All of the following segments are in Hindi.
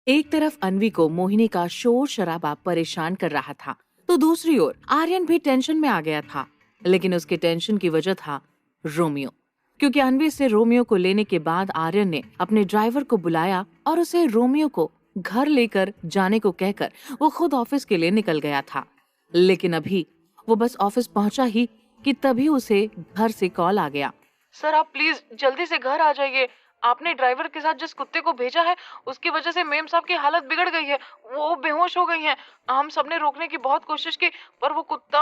एक तरफ अन्वी को मोहिनी का शोर शराबा परेशान कर रहा था, तो दूसरी ओर आर्यन भी टेंशन में आ गया था। लेकिन उसके टेंशन की वजह था रोमियो, क्योंकि अन्वी से रोमियो को लेने के बाद आर्यन ने अपने ड्राइवर को बुलाया और उसे रोमियो को घर लेकर जाने को कहकर वो खुद ऑफिस के लिए निकल गया था। लेकिन अभी वो बस ऑफिस पहुंचा ही कि तभी उसे घर से कॉल आ गया। सर, आप प्लीज जल्दी से घर आ जाइए। आपने ड्राइवर के साथ जिस कुत्ते को भेजा है उसकी वजह से मेम साहब की हालत बिगड़ गई है। वो बेहोश हो गई हैं। हम सबने रोकने की बहुत कोशिश की, पर वो कुत्ता।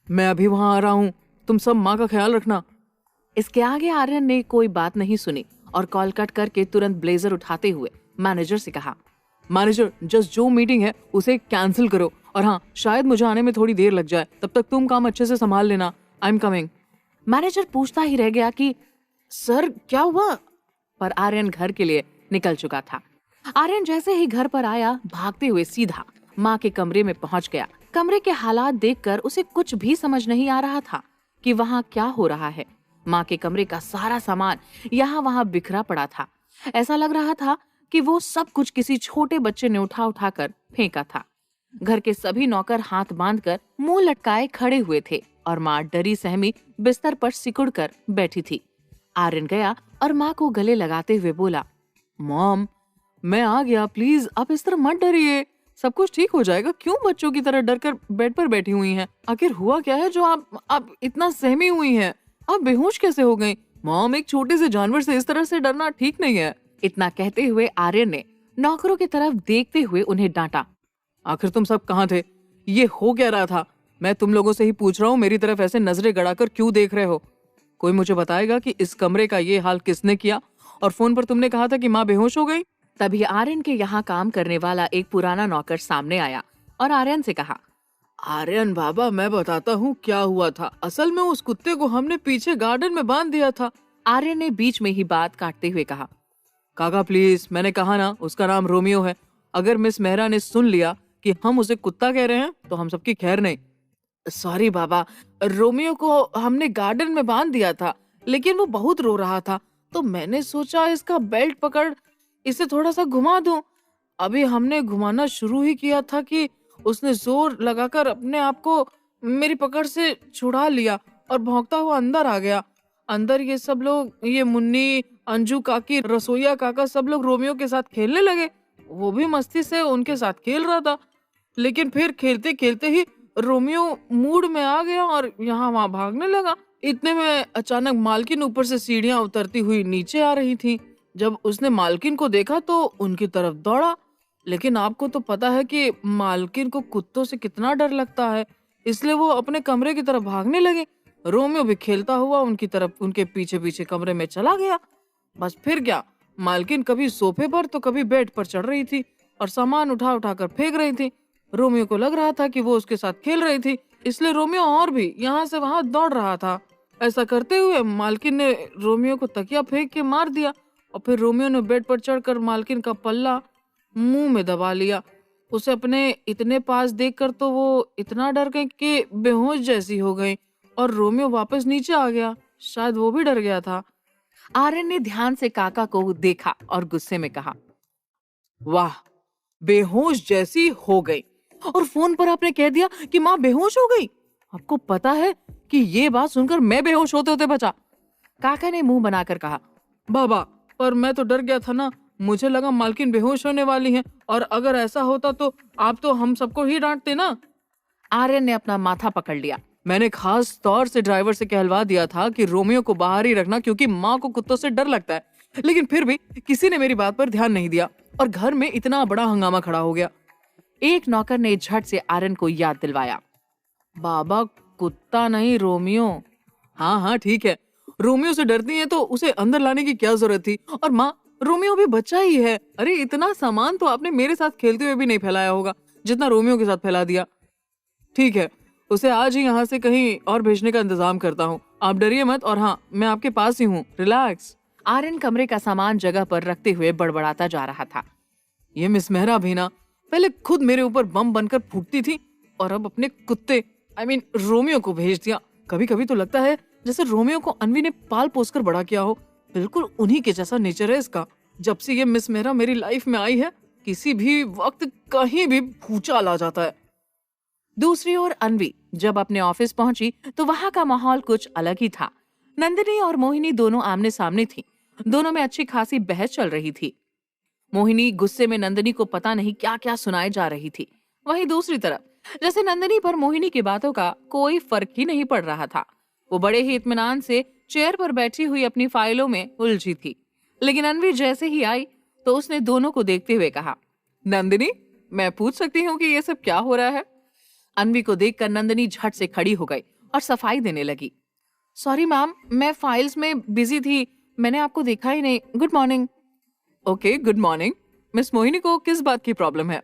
मैं अभी वहां आ रहा हूँ, तुम सब माँ का ख्याल रखना। इसके आगे आर्यन ने कोई बात नहीं सुनी और कॉल कट करके तुरंत ब्लेजर उठाते हुए मैनेजर से कहा, मैनेजर, जस्ट जो मीटिंग है उसे कैंसिल करो, और हाँ, शायद मुझे आने में थोड़ी देर लग जाए, तब तक तुम काम अच्छे से संभाल लेना। I am coming. मैनेजर पूछता ही रह गया कि सर क्या हुआ, पर आर्यन घर के लिए निकल चुका था। आर्यन जैसे ही घर पर आया, भागते हुए सीधा माँ के कमरे में पहुंच गया। कमरे के हालात देखकर उसे कुछ भी समझ नहीं आ रहा था कि वहाँ क्या हो रहा है। माँ के कमरे का सारा सामान यहाँ वहाँ बिखरा पड़ा था। ऐसा लग रहा था कि वो सब कुछ किसी छोटे बच्चे ने उठा उठा कर फेंका था। घर के सभी नौकर हाथ बांधकर मुंह लटकाए खड़े हुए थे और माँ डरी सहमी बिस्तर पर सिकुड़ कर बैठी थी। आर्यन गया और माँ को गले लगाते हुए बोला, मॉम, मैं आ गया, प्लीज आप इस तरह मत डरिए, सब कुछ ठीक हो जाएगा। क्यों बच्चों की तरह डर कर बेड पर बैठी हुई हैं? आखिर हुआ क्या है जो आप इतना सहमी हुई हैं? आप बेहोश कैसे हो गई? मॉम, एक छोटे से जानवर से इस तरह से डरना ठीक नहीं है। इतना कहते हुए आर्यन ने नौकरों की तरफ देखते हुए उन्हें डांटा, आखिर तुम सब कहाँ थे? ये हो क्या रहा था? मैं तुम लोगों से ही पूछ रहा हूँ, मेरी तरफ ऐसे नजरें गड़ाकर क्यों देख रहे हो? कोई मुझे बताएगा कि इस कमरे का ये हाल किसने किया? और फोन पर तुमने कहा था कि माँ बेहोश हो गई। तभी आर्यन के यहाँ काम करने वाला एक पुराना नौकर सामने आया और आर्यन से कहा, आर्यन बाबा, मैं बताता हूँ क्या हुआ था। असल में उस कुत्ते को हमने पीछे गार्डन में बांध दिया था। आर्यन ने बीच में ही बात काटते हुए कहा, काका प्लीज, मैंने कहा ना उसका नाम रोमियो है। अगर मिस मेहरा ने सुन लिया कि हम उसे कुत्ता कह रहे हैं तो हम सबकी खैर नहीं। सॉरी बाबा, रोमियो को हमने गार्डन में बांध दिया था, लेकिन वो बहुत रो रहा था, तो मैंने सोचा इसका बेल्ट पकड़ इसे थोड़ा सा घुमा दूं। अभी हमने घुमाना शुरू ही किया था कि उसने जोर लगाकर अपने आप को मेरी पकड़ से छुड़ा लिया और भौंकता हुआ अंदर आ गया। अंदर ये सब लोग, ये मुन्नी, अंजू काकी, रसोईया काका, सब लोग रोमियो के साथ खेलने लगे। वो भी मस्ती से उनके साथ खेल रहा था, लेकिन फिर खेलते खेलते ही रोमियो मूड में आ गया और यहाँ वहाँ भागने लगा। इतने में अचानक मालकिन ऊपर से सीढ़ियां उतरती हुई नीचे आ रही थी। जब उसने मालकिन को देखा तो उनकी तरफ दौड़ा, लेकिन आपको तो पता है कि मालकिन को कुत्तों से कितना डर लगता है, इसलिए वो अपने कमरे की तरफ भागने लगे। रोमियो भी खेलता हुआ उनकी तरफ, उनके पीछे पीछे कमरे में चला गया। बस फिर क्या, मालकिन कभी सोफे पर तो कभी बेड पर चढ़ रही थी और सामान उठा उठा कर फेंक रही थी। रोमियो को लग रहा था कि वो उसके साथ खेल रही थी, इसलिए रोमियो और भी यहाँ से वहां दौड़ रहा था। ऐसा करते हुए मालकिन ने रोमियो को तकिया फेंक के मार दिया और फिर रोमियो ने बेड पर चढ़कर मालकिन का पल्ला मुंह में दबा लिया। उसे अपने इतने पास देखकर तो वो इतना डर गई कि बेहोश जैसी हो गई और रोमियो वापस नीचे आ गया। शायद वो भी डर गया था। आर्यन ने ध्यान से काका को देखा और गुस्से में कहा, वाह, बेहोश जैसी हो गई, और फोन पर आपने कह दिया कि माँ बेहोश हो गई। आपको पता है कि ये बात सुनकर मैं बेहोश होते होते बचा। काका ने मुंह बनाकर कहा, बाबा, पर मैं तो डर गया था ना, मुझे लगा मालकिन बेहोश होने वाली है, और अगर ऐसा होता तो आप तो हम सबको ही डांटते ना। आर्यन ने अपना माथा पकड़ लिया। मैंने खास तौर से ड्राइवर से कहलवा दिया था कि रोमियो को बाहर ही रखना, क्योंकि माँ को कुत्तों से डर लगता है, लेकिन फिर भी किसी ने मेरी बात पर ध्यान नहीं दिया और घर में इतना बड़ा हंगामा खड़ा हो गया। एक नौकर ने झट से आर्यन को याद दिलवाया, बाबा, कुत्ता नहीं, रोमियो। हाँ हाँ ठीक है, रोमियो से डरती हैं तो उसे अंदर लाने की क्या जरूरत थी? और माँ, रोमियो भी बच्चा ही है। अरे इतना सामान तो आपने मेरे साथ खेलते हुए भी नहीं फैलाया होगा जितना रोमियो के साथ फैला दिया। ठीक है, उसे आज ही यहाँ से कहीं और भेजने का इंतजाम करता हूँ, आप डरिए मत, और हाँ, मैं आपके पास ही हूँ, रिलैक्स। आर्यन कमरे का सामान जगह पर रखते हुए बड़बड़ाता जा रहा था, ये मिस मेहरा भी ना पहले खुद मेरे ऊपर बम बनकर फूटती थी और अब अपने कुत्ते रोमियो को भेज दिया। कभी कभी तो लगता है जैसे रोमियो को अन्वी ने पाल पोस कर बड़ा किया हो। बिल्कुल उन्हीं के जैसा नेचर है इसका। जब से ये मिस मेहरा मेरी लाइफ में आई है, किसी भी वक्त कहीं भी भूचाल आ जाता है। दूसरी ओर अनवी जब अपने ऑफिस पहुंची तो वहां का माहौल कुछ अलग ही था। नंदिनी और मोहिनी दोनों आमने सामने थी। दोनों में अच्छी खासी बहस चल रही थी। मोहिनी गुस्से में नंदिनी को पता नहीं क्या क्या सुनाए जा रही थी। वहीं दूसरी तरफ जैसे नंदिनी पर मोहिनी की बातों का कोई फर्क ही नहीं पड़ रहा था। वो बड़े ही इत्मीनान से चेयर पर बैठी हुई अपनी फाइलों में उलझी थी। लेकिन अनवी जैसे ही आई तो उसने दोनों को देखते हुए कहा, नंदिनी, मैं पूछ सकती हूँ कि ये सब क्या हो रहा है? अनवी को देखकर नंदिनी झट से खड़ी हो गई और सफाई देने लगी। सॉरी मैम, मैं फाइल्स में बिजी थी, मैंने आपको देखा ही नहीं। Good morning. Okay, good morning. Miss Mohini को किस बात की प्रॉब्लम है?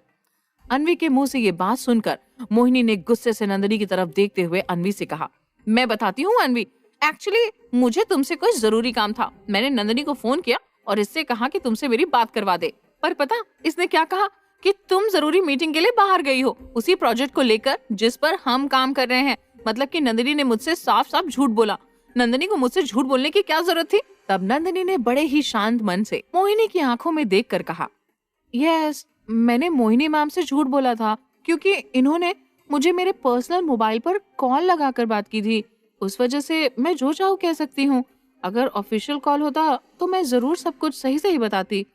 अनवी के मुंह से ये बात सुनकर मोहिनी ने गुस्से से नंदिनी की तरफ देखते हुए अनवी से कहा, मैं बताती हूँ अनवी, एक्चुअली मुझे तुमसे कोई जरूरी काम था। मैंने नंदिनी को फोन किया और इससे कहा कि तुमसे मेरी बात करवा दे, पर पता इसने क्या कहा कि तुम जरूरी मीटिंग के लिए बाहर गई हो उसी प्रोजेक्ट को लेकर जिस पर हम काम कर रहे हैं। मतलब कि नंदिनी ने मुझसे साफ साफ झूठ बोला। नंदिनी को मुझसे झूठ बोलने की क्या जरूरत थी? तब नंदिनी ने बड़े ही शांत मन से मोहिनी की आंखों में देखकर कहा, यस, मैंने मोहिनी मैम से झूठ बोला था क्योंकि इन्होंने मुझे मेरे पर्सनल मोबाइल पर कॉल लगाकर बात की थी। उस वजह से मैं जो चाहूँ कह सकती हूँ। अगर ऑफिशियल कॉल होता तो मैं जरूर सब कुछ सही सही बताती,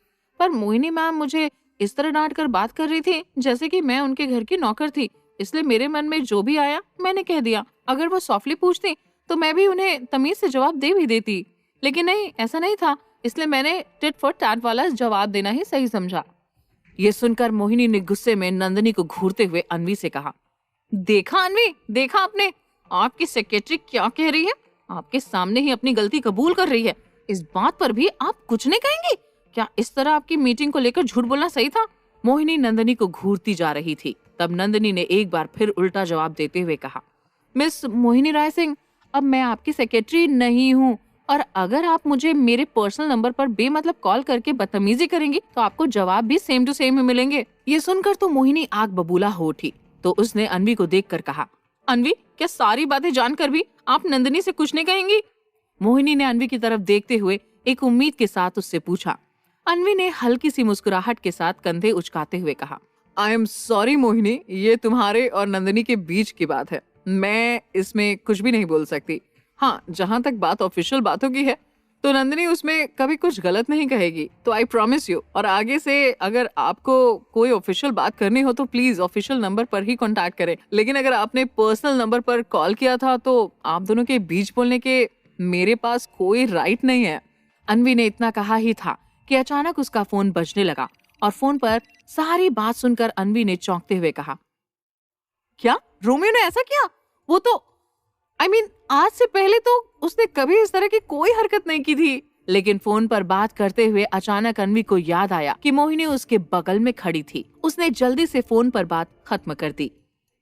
पर मोहिनी मैम मुझे इस तरह डांट कर बात कर रही थी जैसे कि मैं उनके घर की नौकर थी। इसलिए मेरे मन में जो भी आया मैंने कह दिया। अगर वो सॉफ्टली पूछती तो मैं भी उन्हें तमीज से जवाब दे भी देती, लेकिन नहीं, ऐसा नहीं था। इसलिए मैंने टिट फॉर टैट वाला जवाब देना ही सही समझा। ये सुनकर मोहिनी ने गुस्से में नंदिनी को घूरते हुए अनवी से कहा, देखा अनवी, देखा आपने, आपकी सेक्रेटरी क्या कह रही है? आपके सामने ही अपनी गलती कबूल कर रही है। इस बात पर भी आप कुछ नहीं कहेंगी? क्या इस तरह आपकी मीटिंग को लेकर झूठ बोलना सही था? मोहिनी नंदिनी को घूरती जा रही थी। तब नंदिनी ने एक बार फिर उल्टा जवाब देते हुए कहा, मिस मोहिनी राय सिंह, अब मैं आपकी सेक्रेटरी नहीं हूँ, और अगर आप मुझे मेरे पर्सनल नंबर पर बेमतलब कॉल करके बदतमीजी करेंगी तो आपको जवाब भी सेम टू सेम ही मिलेंगे। ये सुनकर तो मोहिनी आग बबूला हो उठी। तो उसने अनवी को देखकर कहा, अनवी, क्या सारी बातें जानकर भी आप नंदिनी से कुछ नहीं कहेंगी? मोहिनी ने अनवी की तरफ देखते हुए एक उम्मीद के साथ उससे पूछा। अनवी ने हल्की सी मुस्कुराहट के साथ कंधे उचकाते हुए कहा, आई एम सॉरी मोहिनी, ये तुम्हारे और नंदिनी के बीच की बात है, मैं इसमें कुछ भी नहीं बोल सकती। हाँ, जहाँ तक बात ऑफिशियल बातों की है तो नंदिनी उसमें कभी कुछ गलत नहीं कहेगी, तो आई प्रॉमिस यू। और आगे से अगर आपको कोई ऑफिशियल बात करनी हो तो प्लीज ऑफिशियल नंबर पर ही कांटेक्ट करें। लेकिन अगर आपने पर्सनल नंबर पर कॉल किया था तो आप दोनों के बीच बोलने के मेरे पास कोई राइट नहीं है। अनवी ने इतना कहा ही था कि अचानक उसका फोन बजने लगा और फोन पर सारी बात सुनकर अनवी ने चौंकते हुए कहा, क्या रोमियो ने ऐसा किया? वो तो आज से पहले तो उसने कभी इस तरह की कोई हरकत नहीं की थी। लेकिन फोन पर बात करते हुए अचानक अनवी को याद आया कि मोहिनी उसके बगल में खड़ी थी। उसने जल्दी से फोन पर बात खत्म कर दी।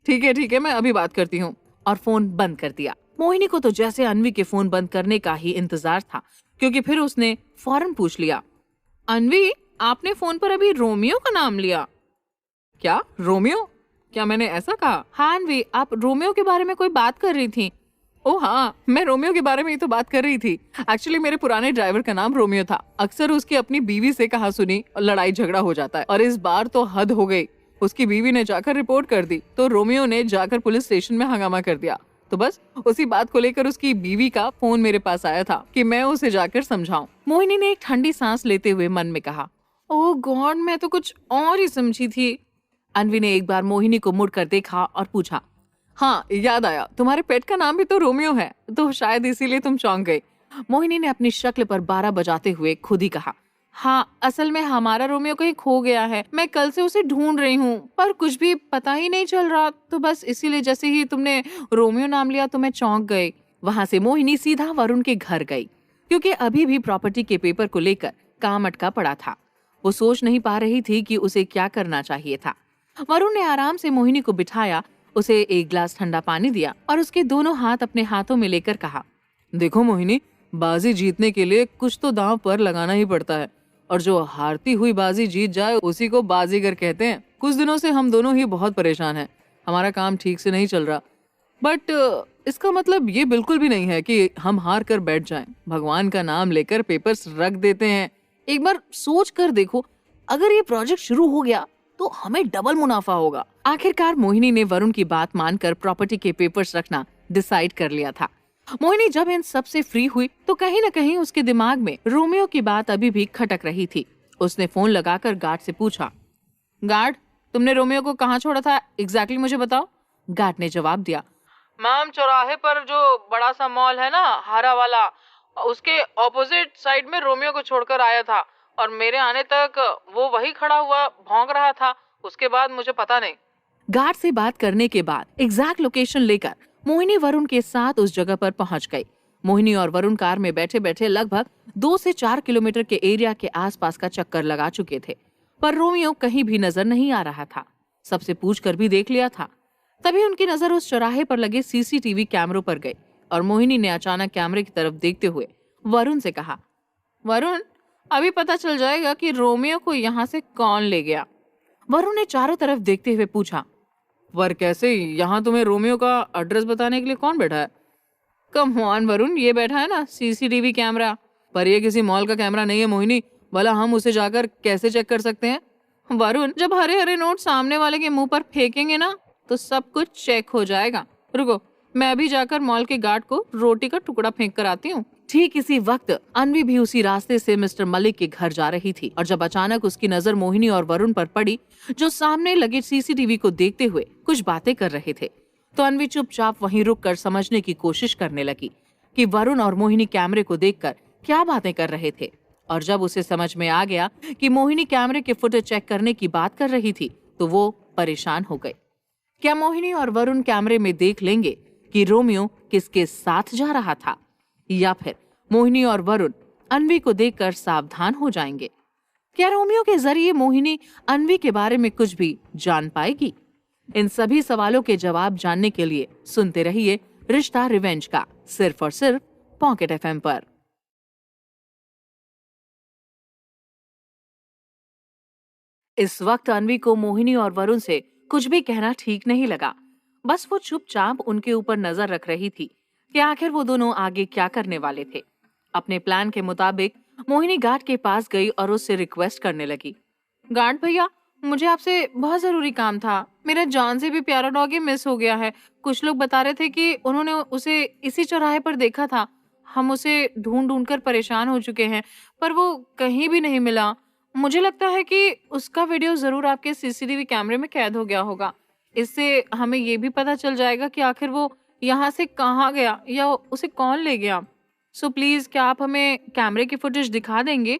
ठीक है, मैं अभी बात करती हूँ, और फोन बंद कर दिया। मोहिनी को तो जैसे अनवी के फोन बंद करने का ही इंतजार था, क्योंकि फिर उसने फौरन पूछ लिया, अनवी, आपने फोन पर अभी रोमियो का नाम लिया? क्या रोमियो? क्या मैंने ऐसा कहा? हाँ अनवी, आप रोमियो के बारे में कोई बात कर रही थी। ओह हाँ, मैं रोमियो के बारे में ही तो बात कर रही थी। एक्चुअली मेरे पुराने ड्राइवर का नाम रोमियो था। अक्सर उसकी अपनी बीवी से कहा सुनी लड़ाई झगड़ा हो जाता है, और इस बार तो हद हो गई। उसकी बीवी ने जाकर रिपोर्ट कर दी तो रोमियो ने जाकर पुलिस स्टेशन में हंगामा कर दिया। तो बस उसी बात को लेकर उसकी बीवी का फोन मेरे पास आया था कि मैं उसे जाकर समझाऊं। मोहिनी ने एक ठंडी सांस लेते हुए मन में कहा, ओह गॉड, मैं तो कुछ और ही समझी थी। अनवी ने एक बार मोहिनी को मुड़कर देखा और पूछा, हाँ याद आया, तुम्हारे पेट का नाम भी तो रोमियो है, तो शायद इसीलिए तुम चौंक गई। मोहिनी ने अपनी शक्ल पर 12 बजाते हुए खुद ही कहा, हाँ, असल में हमारा रोमियो कहीं खो गया है। मैं कल से उसे ढूंढ रही हूँ, पर कुछ भी पता ही नहीं चल रहा। तो बस इसीलिए जैसे ही तुमने रोमियो नाम लिया तो मैं चौंक गई। वहां से मोहिनी सीधा वरुण के घर गई, क्योंकि अभी भी प्रॉपर्टी के पेपर को लेकर काम अटका पड़ा था। वो सोच नहीं पा रही थी कि उसे क्या करना चाहिए था। वरुण ने आराम से मोहिनी को बिठाया, उसे एक गिलास ठंडा पानी दिया और उसके दोनों हाथ अपने हाथों में लेकर कहा, देखो मोहिनी, बाजी जीतने के लिए कुछ तो दांव पर लगाना ही पड़ता है, और जो हारती हुई बाजी जीत जाए उसी को बाजीगर कहते हैं। कुछ दिनों से हम दोनों ही बहुत परेशान हैं। हमारा काम ठीक से नहीं चल रहा, बट इसका मतलब ये बिल्कुल भी नहीं है कि हम हार कर बैठ जाएं। भगवान का नाम लेकर पेपर्स रख देते हैं। एक बार सोच कर देखो, अगर ये प्रोजेक्ट शुरू हो गया तो हमें डबल मुनाफा होगा। आखिरकार मोहिनी ने वरुण की बात मानकर प्रॉपर्टी के पेपर्स रखना डिसाइड कर लिया था। मोहिनी जब इन सब से फ्री हुई तो कहीं न कहीं उसके दिमाग में रोमियो की बात अभी भी खटक रही थी। उसने फोन लगाकर गार्ड से पूछा, गार्ड, तुमने रोमियो को कहाँ छोड़ा था एग्जैक्टली मुझे बताओ। गार्ड ने जवाब दिया, मैम, चौराहे पर जो बड़ा सा मॉल है ना, हरा वाला, उसके ऑपोजिट साइड में रोमियो को छोड़कर आया था और मेरे आने तक वो वही खड़ा हुआ भौंक रहा था। उसके बाद मुझे पता नहीं। गार्ड से बात करने के बाद एग्जैक्ट लोकेशन लेकर मोहिनी वरुण के साथ उस जगह पर पहुंच गई। मोहिनी और वरुण कार में बैठे बैठे लगभग 2 से 4 किलोमीटर के एरिया के आसपास का चक्कर लगा चुके थे, पर रोमियो कहीं भी नजर नहीं आ रहा था। सबसे पूछकर भी देख लिया था। तभी उनकी नजर उस चौराहे पर लगे सीसीटीवी कैमरों पर गई और मोहिनी ने अचानक कैमरे की तरफ देखते हुए वरुण से कहा, वरुण, अभी पता चल जाएगा कि रोमियो को यहाँ से कौन ले गया। वरुण ने चारों तरफ देखते हुए पूछा, पर कैसे? यहाँ तुम्हें रोमियो का एड्रेस बताने के लिए कौन बैठा है? कम ऑन वरुण, ये बैठा है ना सीसीटीवी कैमरा, पर ये किसी मॉल का कैमरा नहीं है मोहिनी। भला हम उसे जाकर कैसे चेक कर सकते हैं? वरुण, जब हरे हरे नोट सामने वाले के मुंह पर फेंकेंगे ना तो सब कुछ चेक हो जाएगा। रुको, मैं अभी जाकर मॉल के गार्ड को रोटी का टुकड़ा फेंक कर आती हूँ। ठीक इसी वक्त अन्वी भी उसी रास्ते से मिस्टर मलिक के घर जा रही थी और जब अचानक उसकी नजर मोहिनी और वरुण पर पड़ी, जो सामने लगे सीसीटीवी को देखते हुए कुछ बातें कर रहे थे, तो अन्वी चुपचाप वहीं रुककर समझने की कोशिश करने लगी कि वरुण और मोहिनी कैमरे को देखकर क्या बातें कर रहे थे। और जब उसे समझ में आ गया कि मोहिनी कैमरे के फुटेज चेक करने की बात कर रही थी तो वो परेशान हो गई। क्या मोहिनी और वरुण कैमरे में देख लेंगे कि रोमियो किसके साथ जा रहा था, या फिर मोहिनी और वरुण अन्वी को देखकर सावधान हो जाएंगे? क्या रोमियो के जरिए मोहिनी अन्वी के बारे में कुछ भी जान पाएगी? इन सभी सवालों के जवाब जानने के लिए सुनते रहिए रिश्ता रिवेंज का, सिर्फ और सिर्फ पॉकेट एफएम पर। इस वक्त अन्वी को मोहिनी और वरुण से कुछ भी कहना ठीक नहीं लगा। बस वो चुपचाप उनके ऊपर नजर रख रही थी कि आखिर वो दोनों आगे क्या करने वाले थे। अपने प्लान के मुताबिक मोहिनी गार्ड के पास गई और उससे रिक्वेस्ट करने लगी, गार्ड भैया, मुझे आपसे बहुत जरूरी काम था। मेरा जान से भी प्यारा डॉगी मिस हो गया है। कुछ लोग बता रहे थे कि उन्होंने उसे इसी चौराहे पर देखा था। हम उसे ढूंढ ढूंढ कर परेशान हो चुके हैं, पर वो कहीं भी नहीं मिला। मुझे लगता है कि उसका वीडियो जरूर आपके सीसीटीवी कैमरे में कैद हो गया होगा। इससे हमें ये भी पता चल जाएगा कि आखिर वो यहाँ से कहाँ गया या उसे कौन ले गया। सो प्लीज, क्या आप हमें कैमरे की फुटेज दिखा देंगे?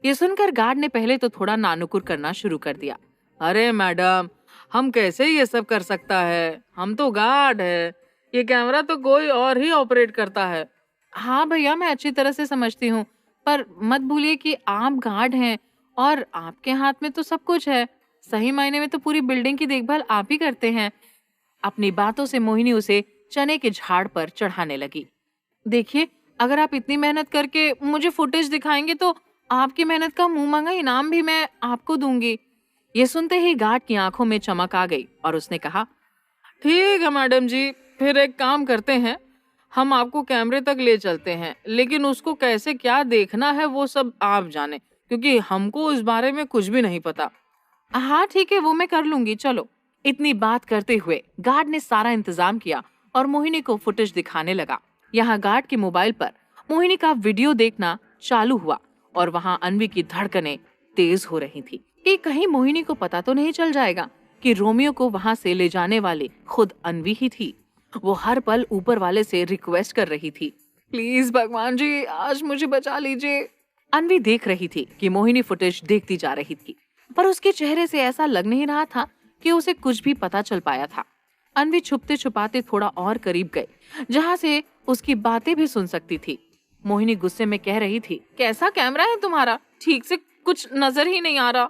ये सुनकर गार्ड ने पहले तो थोड़ा नानुकुर करना शुरू कर दिया। अरे मैडम, हम कैसे ये सब कर सकता है? हम तो गार्ड है, ये कैमरा तो कोई और ही ऑपरेट करता है। हाँ भैया, मैं अच्छी तरह से समझती हूँ, पर मत भूलिए कि आप गार्ड हैं और आपके हाथ में तो सब कुछ है। सही मायने में तो पूरी बिल्डिंग की देखभाल आप ही करते हैं। अपनी बातों से मोहिनी उसे चने के झाड़ पर चढ़ाने लगी। देखिए, अगर आप इतनी मेहनत करके मुझे फुटेज दिखाएंगे तो आपकी मेहनत का मुंह मांगा इनाम भी मैं आपको दूंगी। ये सुनते ही गार्ड की आंखों में चमक आ गई और उसने कहा, ठीक है मैडम जी, फिर एक काम करते हैं, हम आपको कैमरे तक ले चलते हैं, लेकिन उसको कैसे क्या देखना है वो सब आप जाने, क्योंकि हमको उस बारे में कुछ भी नहीं पता। हाँ ठीक है, वो मैं कर लूंगी, चलो। इतनी बात करते हुए गार्ड ने सारा इंतजाम किया और मोहिनी को फुटेज दिखाने लगा। यहाँ गार्ड के मोबाइल पर मोहिनी का वीडियो देखना चालू हुआ और वहाँ अन्वी की धड़कनें तेज हो रही थी कि कहीं मोहिनी को पता तो नहीं चल जाएगा कि रोमियो को वहाँ से ले जाने वाली खुद अन्वी ही थी। वो हर पल ऊपर वाले से रिक्वेस्ट कर रही थी, प्लीज भगवान जी, आज मुझे बचा लीजिए। अन्वी देख रही थी कि मोहिनी फुटेज देखती जा रही थी, पर उसके चेहरे से ऐसा लग नहीं रहा था कि उसे कुछ भी पता चल पाया था। अन्वी छुपते छुपाते थोड़ा और करीब गई, जहाँ से उसकी बातें भी सुन सकती थी। मोहिनी गुस्से में कह रही थी, कैसा कैमरा है तुम्हारा, ठीक से कुछ नजर ही नहीं आ रहा।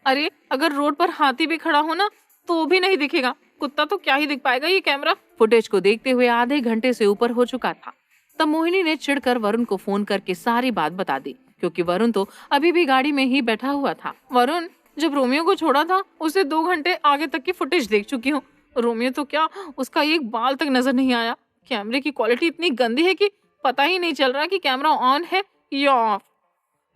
अरे अगर रोड पर हाथी भी खड़ा हो ना तो भी नहीं दिखेगा, कुत्ता तो क्या ही दिख पाएगा ये कैमरा। फुटेज को देखते हुए आधे घंटे से ऊपर हो चुका था। तब मोहिनी ने चिढ़कर वरुण को फोन करके सारी बात बता दी, क्योंकि वरुण तो अभी भी गाड़ी में ही बैठा हुआ था। वरुण, जब रोमियो को छोड़ा था उसे 2 घंटे आगे तक की फुटेज देख चुकी हूँ। रोमियो तो क्या, उसका एक बाल तक नजर नहीं आया। कैमरे की क्वालिटी इतनी गंदी है कि पता ही नहीं चल रहा कि कैमरा ऑन है या ऑफ।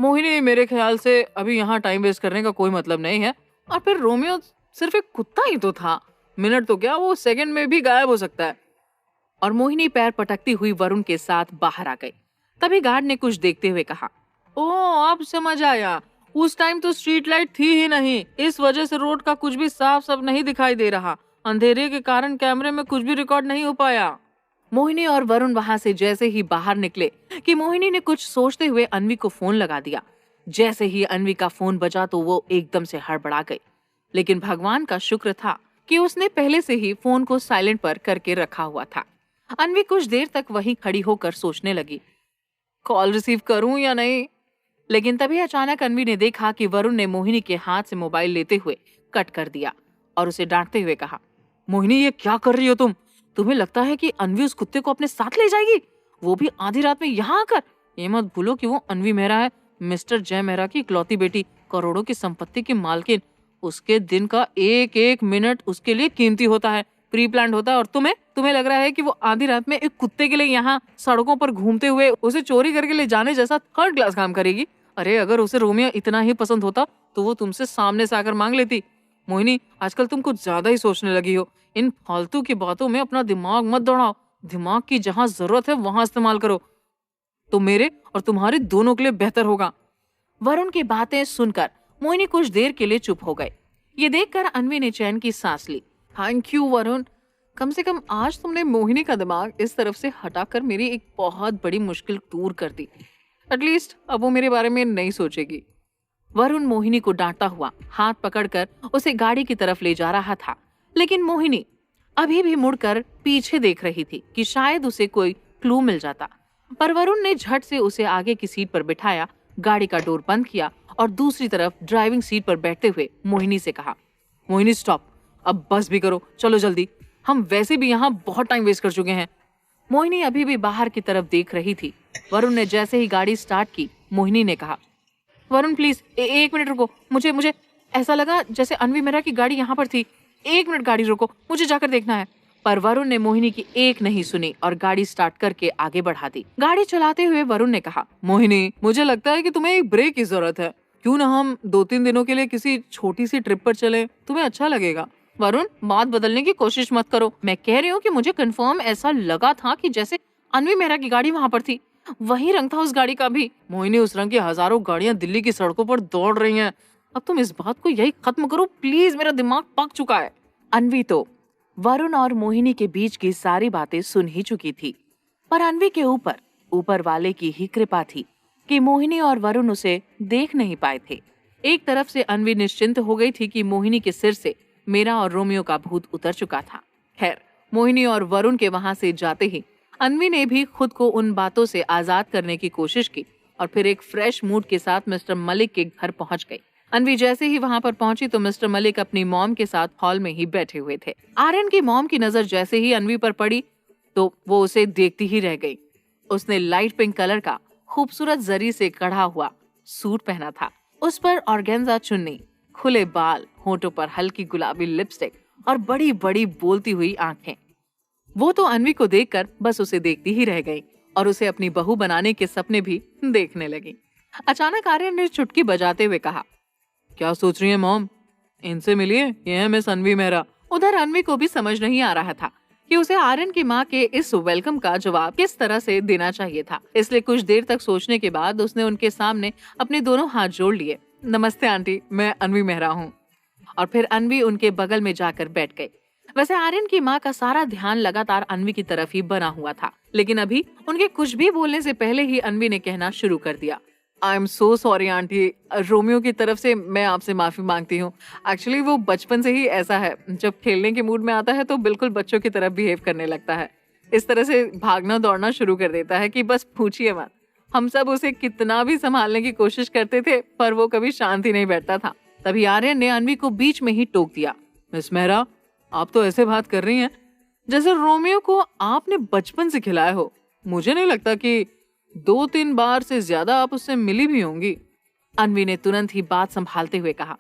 मोहिनी, मेरे ख्याल से अभी यहाँ टाइम वेस्ट करने का कोई मतलब नहीं है। और फिर रोमियो सिर्फ एक कुत्ता ही तो था, मिनट तो क्या वो सेकंड में भी गायब हो सकता है। और मोहिनी पैर पटकती हुई वरुण के साथ बाहर आ गई। तभी गार्ड ने कुछ देखते हुए कहा, ओ अब समझ आया, उस टाइम तो स्ट्रीट लाइट थी ही नहीं, इस वजह से रोड का कुछ भी साफ साफ नहीं दिखाई दे रहा। अंधेरे के कारण कैमरे में कुछ भी रिकॉर्ड नहीं हो पाया। मोहिनी और वरुण वहां से जैसे ही बाहर निकले कि मोहिनी ने कुछ सोचते हुए अन्वी को फोन लगा दिया। जैसे ही अन्वी का फोन बजा तो वो एकदम से हड़बड़ा गई, लेकिन भगवान का शुक्र था कि उसने पहले से ही फोन को साइलेंट पर करके रखा हुआ था। अन्वी कुछ देर तक वहीं खड़ी होकर सोचने लगी, कॉल रिसीव करूं या नहीं। लेकिन तभी अचानक अन्वी ने देखा कि वरुण ने मोहिनी के हाथ से मोबाइल लेते हुए कट कर दिया और उसे डांटते हुए कहा, मोहिनी ये क्या कर रही हो तुम? तुम्हें लगता है कि अन्वी उस कुत्ते को अपने साथ ले जाएगी, वो भी आधी रात में यहाँ आकर? ये मत भूलो कि वो अन्वी मेहरा है, मिस्टर जय मेहरा की इकलौती बेटी, करोड़ों की संपत्ति की मालकिन। उसके दिन का एक एक मिनट उसके लिए कीमती होता है, प्री प्लान होता है। और तुम्हें लग रहा है कि वो आधी रात में एक कुत्ते के लिए यहाँ सड़कों पर घूमते हुए उसे चोरी करके ले जाने जैसा थर्ड क्लास काम करेगी? अरे अगर उसे रोमियो इतना ही पसंद होता तो वो तुमसे सामने से आकर मांग लेती। मोहिनी, आजकल तुम कुछ ज्यादा ही सोचने लगी हो। इन फालतू की बातों में अपना दिमाग मत दौड़ाओ, दिमाग की जहां जरूरत है वहां इस्तेमाल करो, तो मेरे और तुम्हारे दोनों के लिए बेहतर होगा। वरुण की बातें सुनकर मोहिनी कुछ देर के लिए चुप हो गए। ये देखकर अन्वी ने चैन की सांस ली। थैंक यू वरुण, कम से कम आज तुमने मोहिनी का दिमाग इस तरफ से हटाकर मेरी एक बहुत बड़ी मुश्किल दूर कर दी। एटलीस्ट अब वो मेरे बारे में नहीं सोचेगी। वरुण मोहिनी को डांटता हुआ हाथ पकड़कर उसे गाड़ी की तरफ ले जा रहा था, लेकिन मोहिनी अभी भी मुड़कर पीछे देख रही थी कि शायद उसे कोई क्लू मिल जाता। पर वरुण ने झट से उसे आगे की सीट पर बिठाया, गाड़ी का डोर बंद किया और दूसरी तरफ ड्राइविंग सीट पर बैठते हुए मोहिनी से कहा, मोहिनी स्टॉप, अब बस भी करो, चलो जल्दी, हम वैसे भी यहाँ बहुत टाइम वेस्ट कर चुके हैं। मोहिनी अभी भी बाहर की तरफ देख रही थी। वरुण ने जैसे ही गाड़ी स्टार्ट की, मोहिनी ने कहा, वरुण प्लीज एक मिनट रुको, मुझे ऐसा लगा जैसे अन्वी मेहरा की गाड़ी यहाँ पर थी। एक मिनट गाड़ी रोको, मुझे जाकर देखना है। पर वरुण ने मोहिनी की एक नहीं सुनी और गाड़ी स्टार्ट करके आगे बढ़ा दी। गाड़ी चलाते हुए वरुण ने कहा, मोहिनी मुझे लगता है कि तुम्हें एक ब्रेक की जरूरत है, क्यों ना हम 2-3 दिनों के लिए किसी छोटी सी ट्रिप पर चले, तुम्हें अच्छा लगेगा। वरुण बात बदलने की कोशिश मत करो, मैं कह रही हूँ कि मुझे कंफर्म ऐसा लगा था कि जैसे अन्वी मेहरा की गाड़ी वहाँ पर थी, वही रंग था उस गाड़ी का भी। मोहिनी उस रंग की हजारों गाड़ियां दिल्ली की सड़कों पर दौड़ रही हैं। अब तुम इस बात को यही खत्म करो प्लीज, मेरा दिमाग पक चुका है। अन्वी तो वरुण और मोहिनी के बीच की सारी बातें सुन ही चुकी थी, पर अन्वी के ऊपर वाले की ही कृपा थी कि मोहिनी और वरुण उसे देख नहीं पाए थे। एक तरफ से अन्वी निश्चिंत हो गई थी कि मोहिनी के सिर से मेरा और रोमियो का भूत उतर चुका था। खैर, मोहिनी और वरुण के वहां से जाते ही अन्वी ने भी खुद को उन बातों से आजाद करने की कोशिश की और फिर एक फ्रेश मूड के साथ मिस्टर मलिक के घर पहुंच गई। अन्वी जैसे ही वहां पर पहुंची तो मिस्टर मलिक अपनी मॉम के साथ हॉल में ही बैठे हुए थे। आर्यन की मॉम की नजर जैसे ही अन्वी पर पड़ी तो वो उसे देखती ही रह गई। उसने लाइट पिंक कलर का खूबसूरत जरी से कढ़ा हुआ सूट पहना था, उस पर ऑर्गेन्जा चुन्नी, खुले बाल, होठों पर हल्की गुलाबी लिपस्टिक और बड़ी बड़ी बोलती हुई आंखें। वो तो अन्वी को देखकर बस उसे देखती ही रह गई और उसे अपनी बहू बनाने के सपने भी देखने लगी। अचानक आर्यन ने चुटकी बजाते हुए कहा, क्या सोच रही है मॉम, इनसे मिलिए, ये है मिस अन्वी मेहरा। उधर अन्वी को भी समझ नहीं आ रहा था कि उसे आर्यन की माँ के इस वेलकम का जवाब किस तरह से देना चाहिए था, इसलिए कुछ देर तक सोचने के बाद उसने उनके सामने अपने दोनों हाथ जोड़ लिए। नमस्ते आंटी, मैं अन्वी मेहरा हूँ। और फिर अन्वी उनके बगल में जाकर बैठ गई। वैसे आर्यन की माँ का सारा ध्यान लगातार अन्वी की तरफ ही बना हुआ था, लेकिन अभी उनके कुछ भी बोलने से पहले ही अन्वी ने कहना शुरू कर दिया, I am so sorry aunty, Romeo की तरफ से मैं आपसे माफी मांगती हूँ। एक्चुअली वो बचपन से ही ऐसा है, जब खेलने के मूड में आता है तो बिल्कुल बच्चों की तरफ बिहेव करने लगता है, इस तरह से भागना दौड़ना शुरू कर देता है कि बस पूछिए मत। हम सब उसे कितना भी संभालने की कोशिश करते थे पर वो कभी शांत ही नहीं बैठता था। तभी आर्यन ने अन्वी को बीच में ही टोक दिया, मिस मेहरा आप तो ऐसे बात कर रही हैं जैसे रोमियो को आपने बचपन से खिलाया हो। मुझे नहीं लगता कि 2-3 बार से ज्यादा आप उससे मिली भी होंगी। अन्वी ने तुरंत ही बात संभालते हुए कहा,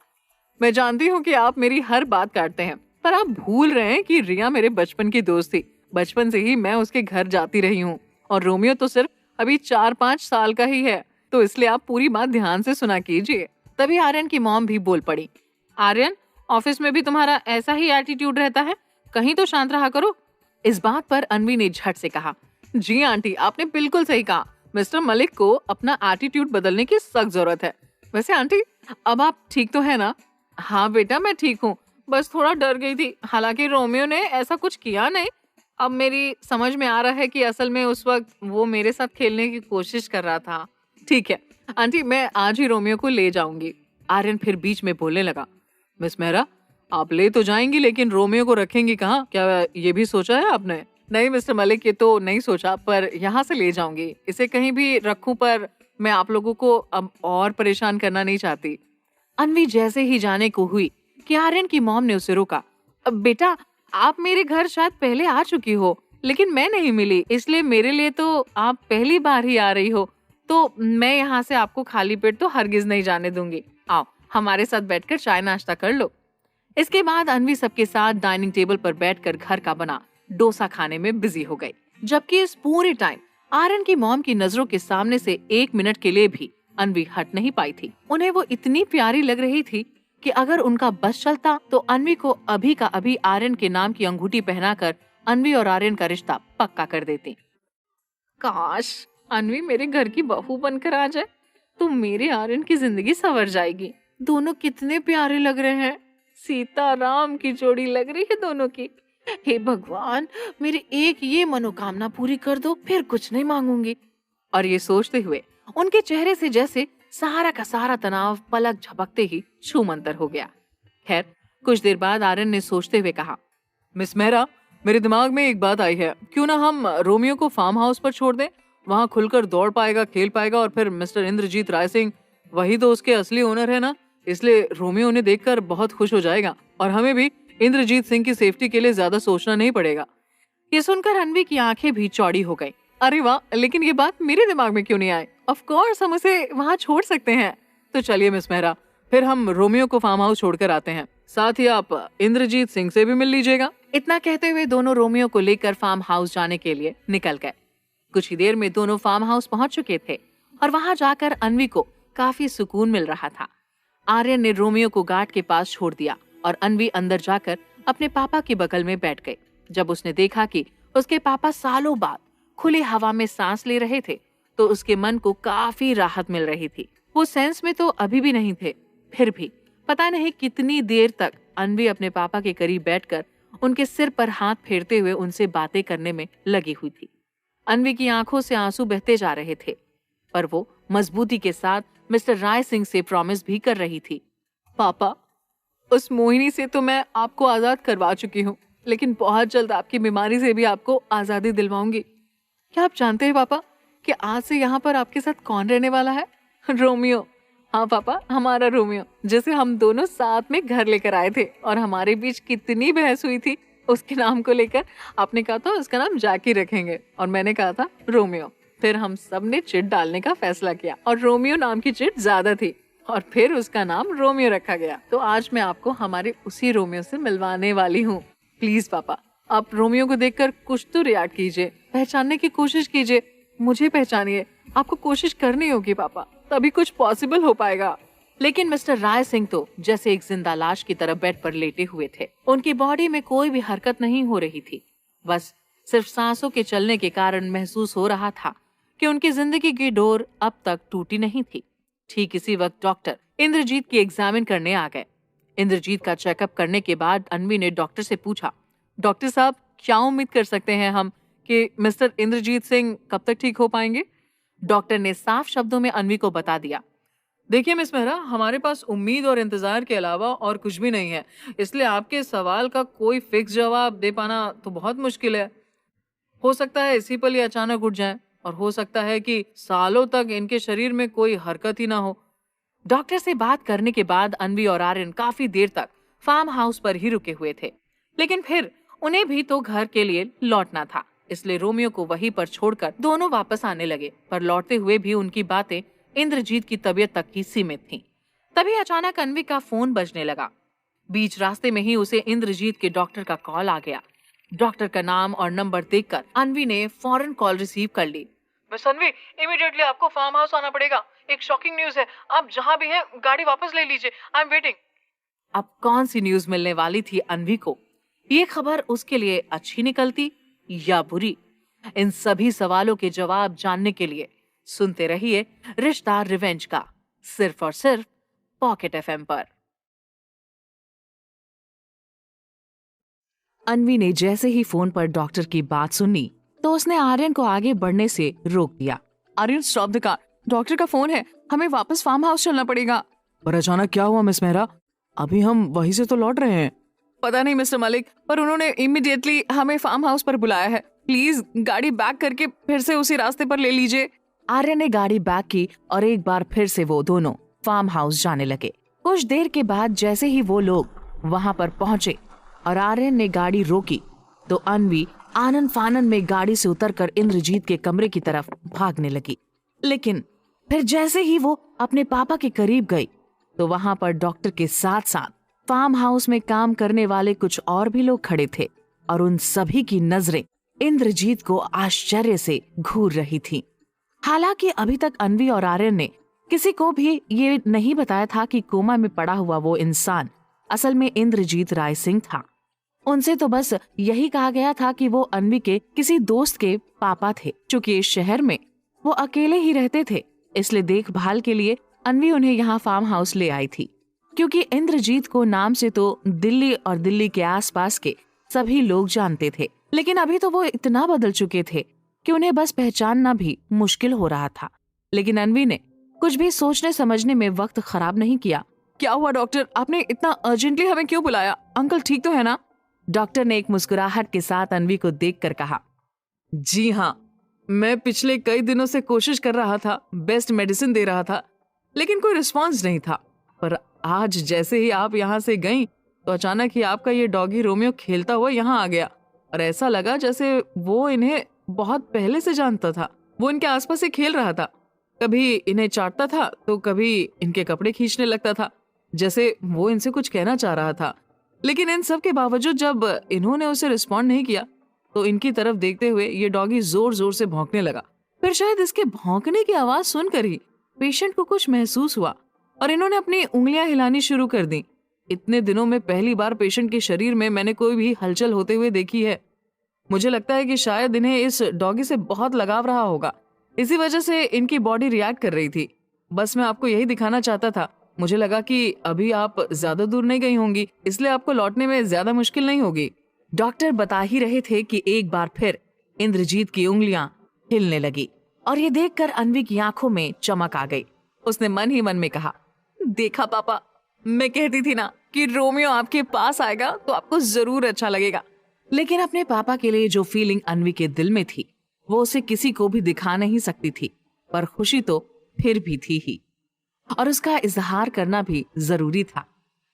मैं जानती हूँ कि आप मेरी हर बात काटते हैं, पर आप भूल रहे हैं कि रिया मेरे बचपन की दोस्त थी। बचपन से ही मैं उसके घर जाती रही हूँ और रोमियो तो सिर्फ अभी 4-5 साल का ही है। तो इसलिए आप पूरी बात ध्यान से सुना कीजिए। तभी आर्यन की मॉम भी बोल पड़ी, आर्यन, ऑफिस में भी तुम्हारा ऐसा ही एटीट्यूड रहता है, कहीं तो शांत रहा करो। इस बात पर अनवी ने झट से कहा, जी आंटी, आपने बिल्कुल सही कहा। मिस्टर मलिक को अपना एटीट्यूड बदलने की सख्त जरूरत है। वैसे आंटी, अब आप ठीक तो है ना? हाँ बेटा, मैं ठीक हूँ, बस थोड़ा डर गई थी। हालांकि रोमियो ने ऐसा कुछ किया नहीं। अब मेरी समझ में आ रहा है कि असल में उस वक्त वो मेरे साथ खेलने की कोशिश कर रहा था। ठीक है आंटी, मैं आज ही रोमियो को ले जाऊंगी। आर्यन फिर बीच में बोलने लगा, मिस मेहरा, आप ले तो जाएंगी लेकिन रोमियो को रखेंगी कहाँ? क्या ये भी सोचा है आपने? नहीं मिस्टर मलिक, ये तो नहीं सोचा, पर यहाँ से ले जाऊंगी। इसे कहीं भी रखूं, पर मैं आप लोगों को अब और परेशान करना नहीं चाहती। अनवी जैसे ही जाने को हुई कि आर्यन की मॉम ने उसे रोका। अब बेटा, आप मेरे घर शायद पहले आ चुकी हो, लेकिन मैं नहीं मिली, इसलिए मेरे लिए तो आप पहली बार ही आ रही हो। तो मैं यहाँ से आपको खाली पेट तो हरगिज नहीं जाने दूंगी। आओ, हमारे साथ बैठकर चाय नाश्ता कर लो। इसके बाद अनवी सबके साथ डाइनिंग टेबल पर बैठकर घर का बना डोसा खाने में बिजी हो गई, जबकि इस पूरे टाइम आर्यन की मॉम की नजरों के सामने से 1 मिनट के लिए भी अनवी हट नहीं पाई थी। उन्हें वो इतनी प्यारी लग रही थी कि अगर उनका बस चलता तो अनवी को अभी का अभी आर्यन के नाम की अंगूठी पहनाकर अनवी और आर्यन का रिश्ता पक्का कर देती। काश अनवी मेरे घर की बहू बनकर आ जाए तो मेरे आर्यन की जिंदगी संवर जाएगी। दोनों कितने प्यारे लग रहे हैं, सीता राम की जोड़ी लग रही है दोनों की। हे भगवान, मेरी एक ये मनोकामना पूरी कर दो, फिर कुछ नहीं मांगूंगी। और ये सोचते हुए उनके चेहरे से जैसे सारा का सारा तनाव पलक झपकते ही छूमंतर हो गया। खैर, कुछ देर बाद आर्यन ने सोचते हुए कहा, मिस मेहरा, मेरे दिमाग में एक बात आई है, क्यों ना हम रोमियो को फार्म हाउस पर छोड़ दें? वहाँ खुलकर दौड़ पाएगा, खेल पाएगा, और फिर मिस्टर इंद्रजीत राय सिंह, वही तो उसके असली ओनर है ना, इसलिए रोमियो उन्हें देखकर बहुत खुश हो जाएगा और हमें भी इंद्रजीत सिंह की सेफ्टी के लिए ज्यादा सोचना नहीं पड़ेगा। ये सुनकर अनवी की आंखें भी चौड़ी हो गई। अरे वाह, लेकिन ये बात मेरे दिमाग में क्यों नहीं आई? ऑफ कोर्स हम उसे वहाँ छोड़ सकते हैं। तो चलिए मिस मेहरा, फिर हम रोमियो को फार्म हाउस छोड़कर आते हैं, साथ ही आप इंद्रजीत सिंह से भी मिल लीजिएगा। इतना कहते हुए दोनों रोमियो को लेकर फार्म हाउस जाने के लिए निकल गए। कुछ ही देर में दोनों फार्म हाउस पहुंच चुके थे और वहां जाकर अनवी को काफी सुकून मिल रहा था। आर्यन ने रोमियो को गार्ड के पास छोड़ दिया और अनवी अंदर जाकर अपने पापा के बगल में बैठ गई। जब उसने देखा कि उसके पापा सालों बाद खुली हवा में सांस ले रहे थे तो उसके मन को काफी राहत मिल रही थी। वो सेंस में तो अभी भी नहीं थे, फिर भी पता नहीं कितनी देर तक अनवी अपने पापा के करीब बैठकर उनके सिर पर हाथ फेरते हुए उनसे बातें करने में लगी हुई थी। अनवी की आंखों से आंसू बहते जा रहे थे, पर वो मजबूती के साथ मिस्टर राय सिंह से प्रॉमिस भी कर रही थी, पापा, उस मोहिनी से तो मैं आपको आजाद करवा चुकी हूँ, लेकिन बहुत जल्द आपकी बीमारी से भी आपको आजादी दिलवाऊंगी। क्या आप जानते हैं पापा कि आज से यहाँ पर आपके साथ कौन रहने वाला है? रोमियो। हाँ पापा, हमारा रोमियो, जिसे हम दोनों साथ में घर लेकर आए थे और हमारे बीच कितनी बहस हुई थी उसके नाम को लेकर। आपने कहा था उसका नाम जैकी रखेंगे और मैंने कहा था रोमियो। फिर हम सब ने चिट डालने का फैसला किया और रोमियो नाम की चिट ज्यादा थी और फिर उसका नाम रोमियो रखा गया। तो आज मैं आपको हमारे उसी रोमियो से मिलवाने वाली हूँ। प्लीज पापा, आप रोमियो को देखकर कुछ तो रिएक्ट कीजिए, पहचानने की कोशिश कीजिए, मुझे पहचानिए। आपको कोशिश करनी होगी पापा, तभी कुछ पॉसिबल हो पाएगा। लेकिन मिस्टर राय सिंह तो जैसे एक जिंदा लाश की तरह बेड पर लेटे हुए थे। उनकी बॉडी में कोई भी हरकत नहीं हो रही थी, बस सिर्फ सांसों के चलने के कारण महसूस हो रहा था कि उनकी जिंदगी की डोर अब तक टूटी नहीं थी। ठीक इसी वक्त डॉक्टर इंद्रजीत की एग्जामिन करने आ गए। इंद्रजीत का चेकअप करने के बाद अनवी ने डॉक्टर से पूछा, डॉक्टर साहब, क्या उम्मीद कर सकते हैं हम कि मिस्टर इंद्रजीत सिंह कब तक ठीक हो पाएंगे? डॉक्टर ने साफ शब्दों में अनवी को बता दिया, देखिए मिस मेहरा, हमारे पास उम्मीद और इंतजार के अलावा और कुछ भी नहीं है, इसलिए आपके सवाल का कोई फिक्स जवाब दे पाना तो बहुत मुश्किल है। हो सकता है इसी पल ये अचानक उठ जाएं और हो सकता है कि सालों तक इनके शरीर में कोई हरकत ही ना हो। डॉक्टर से बात करने के बाद अनवी और आर्यन काफी देर तक फार्म हाउस पर ही रुके हुए थे, लेकिन फिर उन्हें भी तो घर के लिए लौटना था, इसलिए रोमियो को वहीं पर छोड़कर दोनों वापस आने लगे। पर लौटते हुए भी उनकी बातें इंद्रजीत की तबीयत तक ही सीमित थीं। तभी अचानक अनवी का फोन बजने लगा। बीच रास्ते में ही उसे इंद्रजीत के डॉक्टर का कॉल आ गया। डॉक्टर का नाम और नंबर देखकर अनवी ने फौरन कॉल रिसीव कर ली। मिस अनवी, इमीडिएटली आपको फार्म हाउस आना पड़ेगा। एक शॉकिंग न्यूज है। आप जहाँ भी हैं गाड़ी वापस ले लीजिए। I am waiting. अब कौन सी न्यूज मिलने वाली थी अनवी को? ये खबर उसके लिए अच्छी निकलती या बुरी? इन सभी सवालों के जवाब जानने के लिए सुनते रहिए रिश्ता रिवेंज का, सिर्फ और सिर्फ पॉकेट एफएम पर। अनवी ने जैसे ही फोन पर डॉक्टर की बात सुनी तो उसने आर्यन को आगे बढ़ने से रोक दिया। Aryan, stop the car, doctor का फोन है, हमें वापस फार्म हाउस चलना पड़ेगा। पर अचानक क्या हुआ मिस मेहरा? अभी हम वहीं से तो लौट रहे हैं। पता नहीं मिस्टर मलिक, पर उन्होंने इमीडिएटली हमें फार्म हाउस पर बुलाया है। प्लीज गाड़ी बैक करके फिर से उसी रास्ते पर ले लीजिए। आर्यन ने गाड़ी बैक की और एक बार फिर से वो दोनों फार्म हाउस जाने लगे। कुछ देर के बाद जैसे ही वो लोग वहां पर पहुंचे और आर्यन ने गाड़ी रोकी तो अनवी आनन फानन में गाड़ी से उतरकर इंद्रजीत के कमरे की तरफ भागने लगी। लेकिन फिर जैसे ही वो अपने पापा के करीब गई तो वहां पर डॉक्टर के साथ साथ फार्म हाउस में काम करने वाले कुछ और भी लोग खड़े थे और उन सभी की नजरें इंद्रजीत को आश्चर्य से घूर रही थी। हालांकि अभी तक अनवी और आर्यन ने किसी को भी ये नहीं बताया था कि कोमा में पड़ा हुआ वो इंसान असल में इंद्रजीत राय सिंह था। उनसे तो बस यही कहा गया था कि वो अनवी के किसी दोस्त के पापा थे। चूंकि इस शहर में वो अकेले ही रहते थे, इसलिए देखभाल के लिए अनवी उन्हें यहाँ फार्म हाउस ले आई थी। क्योंकि इंद्रजीत को नाम से तो दिल्ली और दिल्ली के आसपास के सभी लोग जानते थे, लेकिन अभी तो वो इतना बदल चुके थे कि उन्हें बस पहचानना भी मुश्किल हो रहा था। लेकिन अनवी ने कुछ भी सोचने समझने में वक्त खराब नहीं किया। क्या हुआ डॉक्टर, आपने इतना अर्जेंटली हमें क्यों बुलाया? अंकल ठीक तो है ना? डॉक्टर ने एक मुस्कुराहट के साथ अनवी को देखकर कहा, जी हाँ, मैं पिछले कई दिनों से कोशिश कर रहा था, बेस्ट मेडिसिन दे रहा था, लेकिन कोई रिस्पॉन्स नहीं था। पर आज जैसे ही आप यहाँ से गईं तो अचानक ही आपका ये डॉगी रोमियो खेलता हुआ यहाँ आ गया और ऐसा लगा जैसे वो इन्हें बहुत पहले से जानता था। वो इनके आसपास ही खेल रहा था, कभी इन्हें चाटता था तो कभी इनके कपड़े खींचने लगता था, जैसे वो इनसे कुछ कहना चाह रहा था। लेकिन इन सब के बावजूद जब इन्होंने उसे रिस्पॉन्ड नहीं किया तो इनकी तरफ देखते हुए ये डॉगी जोर जोर से भौंकने लगा। फिर शायद इसके भौंकने की आवाज सुनकर ही पेशेंट को कुछ महसूस हुआ और इन्होंने अपनी उंगलियां हिलानी शुरू कर दी। इतने दिनों में पहली बार पेशेंट के शरीर में मैंने कोई भी हलचल होते हुए देखी है। मुझे लगता है कि शायद इन्हें इस डॉगी से बहुत लगाव रहा होगा, इसी वजह से इनकी बॉडी रिएक्ट कर रही थी। बस मैं आपको यही दिखाना चाहता था। मुझे लगा कि अभी आप ज्यादा दूर नहीं गई होंगी, इसलिए आपको लौटने में ज्यादा मुश्किल नहीं होगी। डॉक्टर बता ही रहे थे कि एक बार फिर इंद्रजीत की उंगलियां हिलने लगी और ये देखकर अनवी की आंखों में चमक आ गई। उसने मन ही मन में कहा, देखा पापा, मैं कहती थी ना कि रोमियो आपके पास आएगा तो आपको जरूर अच्छा लगेगा। लेकिन अपने पापा के लिए जो फीलिंग अनवी के दिल में थी वो उसे किसी को भी दिखा नहीं सकती थी, पर खुशी तो फिर भी थी ही और उसका इजहार करना भी जरूरी था।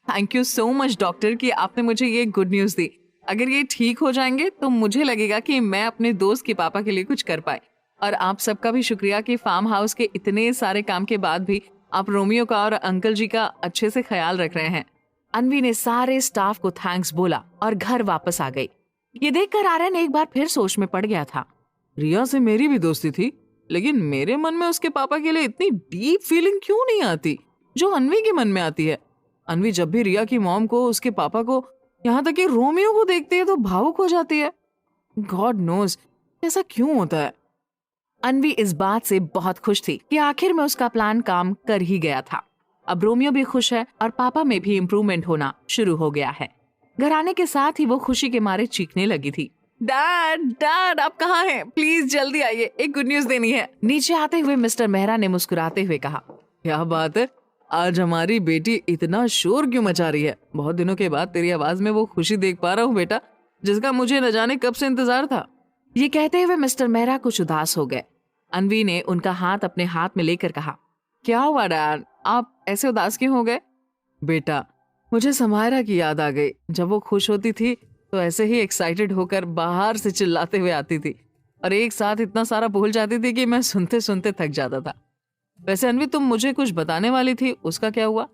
Thank you so much doctor कि आपने मुझे ये गुड न्यूज दी। अगर ये ठीक हो जाएंगे तो मुझे लगेगा कि मैं अपने दोस्त के पापा के लिए कुछ कर पाए। और आप सबका भी शुक्रिया कि फार्म हाउस के इतने सारे काम के बाद भी आप रोमियो का और अंकल जी का अच्छे से ख्याल रख रहे हैं। अनवी ने सारे स्टाफ को थैंक्स बोला और घर वापस आ गई। ये देखकर आर्यन एक बार फिर सोच में पड़ गया था। रिया से मेरी भी दोस्ती थी, लेकिन मेरे मन में उसके पापा के लिए इतनी डीप फीलिंग क्यों नहीं आती जो अनवी के मन में आती है। अनवी जब भी रिया की मॉम को, उसके पापा को, यहाँ तक कि रोमियो को देखती है तो भावुक हो जाती है। गॉड नोज ऐसा क्यों होता है। अनवी इस बात से बहुत खुश थी कि आखिर में उसका प्लान काम कर ही गया था। अब रोमियो भी खुश है और पापा में भी इम्प्रूवमेंट होना शुरू हो गया है। घर आने के साथ ही वो खुशी के मारे चीखने लगी थी। डैड डैड आप कहाँ हैं? प्लीज जल्दी आइए, एक गुड न्यूज देनी है। नीचे आते हुए मिस्टर मेहरा ने मुस्कुराते हुए कहा, क्या बात है, आज हमारी बेटी इतना शोर क्यों मचा रही है? बहुत दिनों के बाद तेरी आवाज में वो खुशी देख पा रहा हूँ बेटा, जिसका मुझे न जाने कब से इंतजार था। ये कहते हुए मिस्टर मेहरा कुछ उदास हो गए। अनवी ने उनका हाथ अपने हाथ में लेकर कहा, क्या हुआ डैड, आप ऐसे उदास क्यों हो गए? बेटा, मुझे समायरा की याद आ गई। जब वो खुश होती थी तो ऐसे ही एक्साइटेड होकर बाहर से चिल्लाते हुए आती थी और एक साथ इतना सारा बोल जाती थी कि मैं सुनते सुनते थक जाता था। वैसे अनवी, तुम मुझे कुछ बताने वाली थी, उसका क्या हुआ?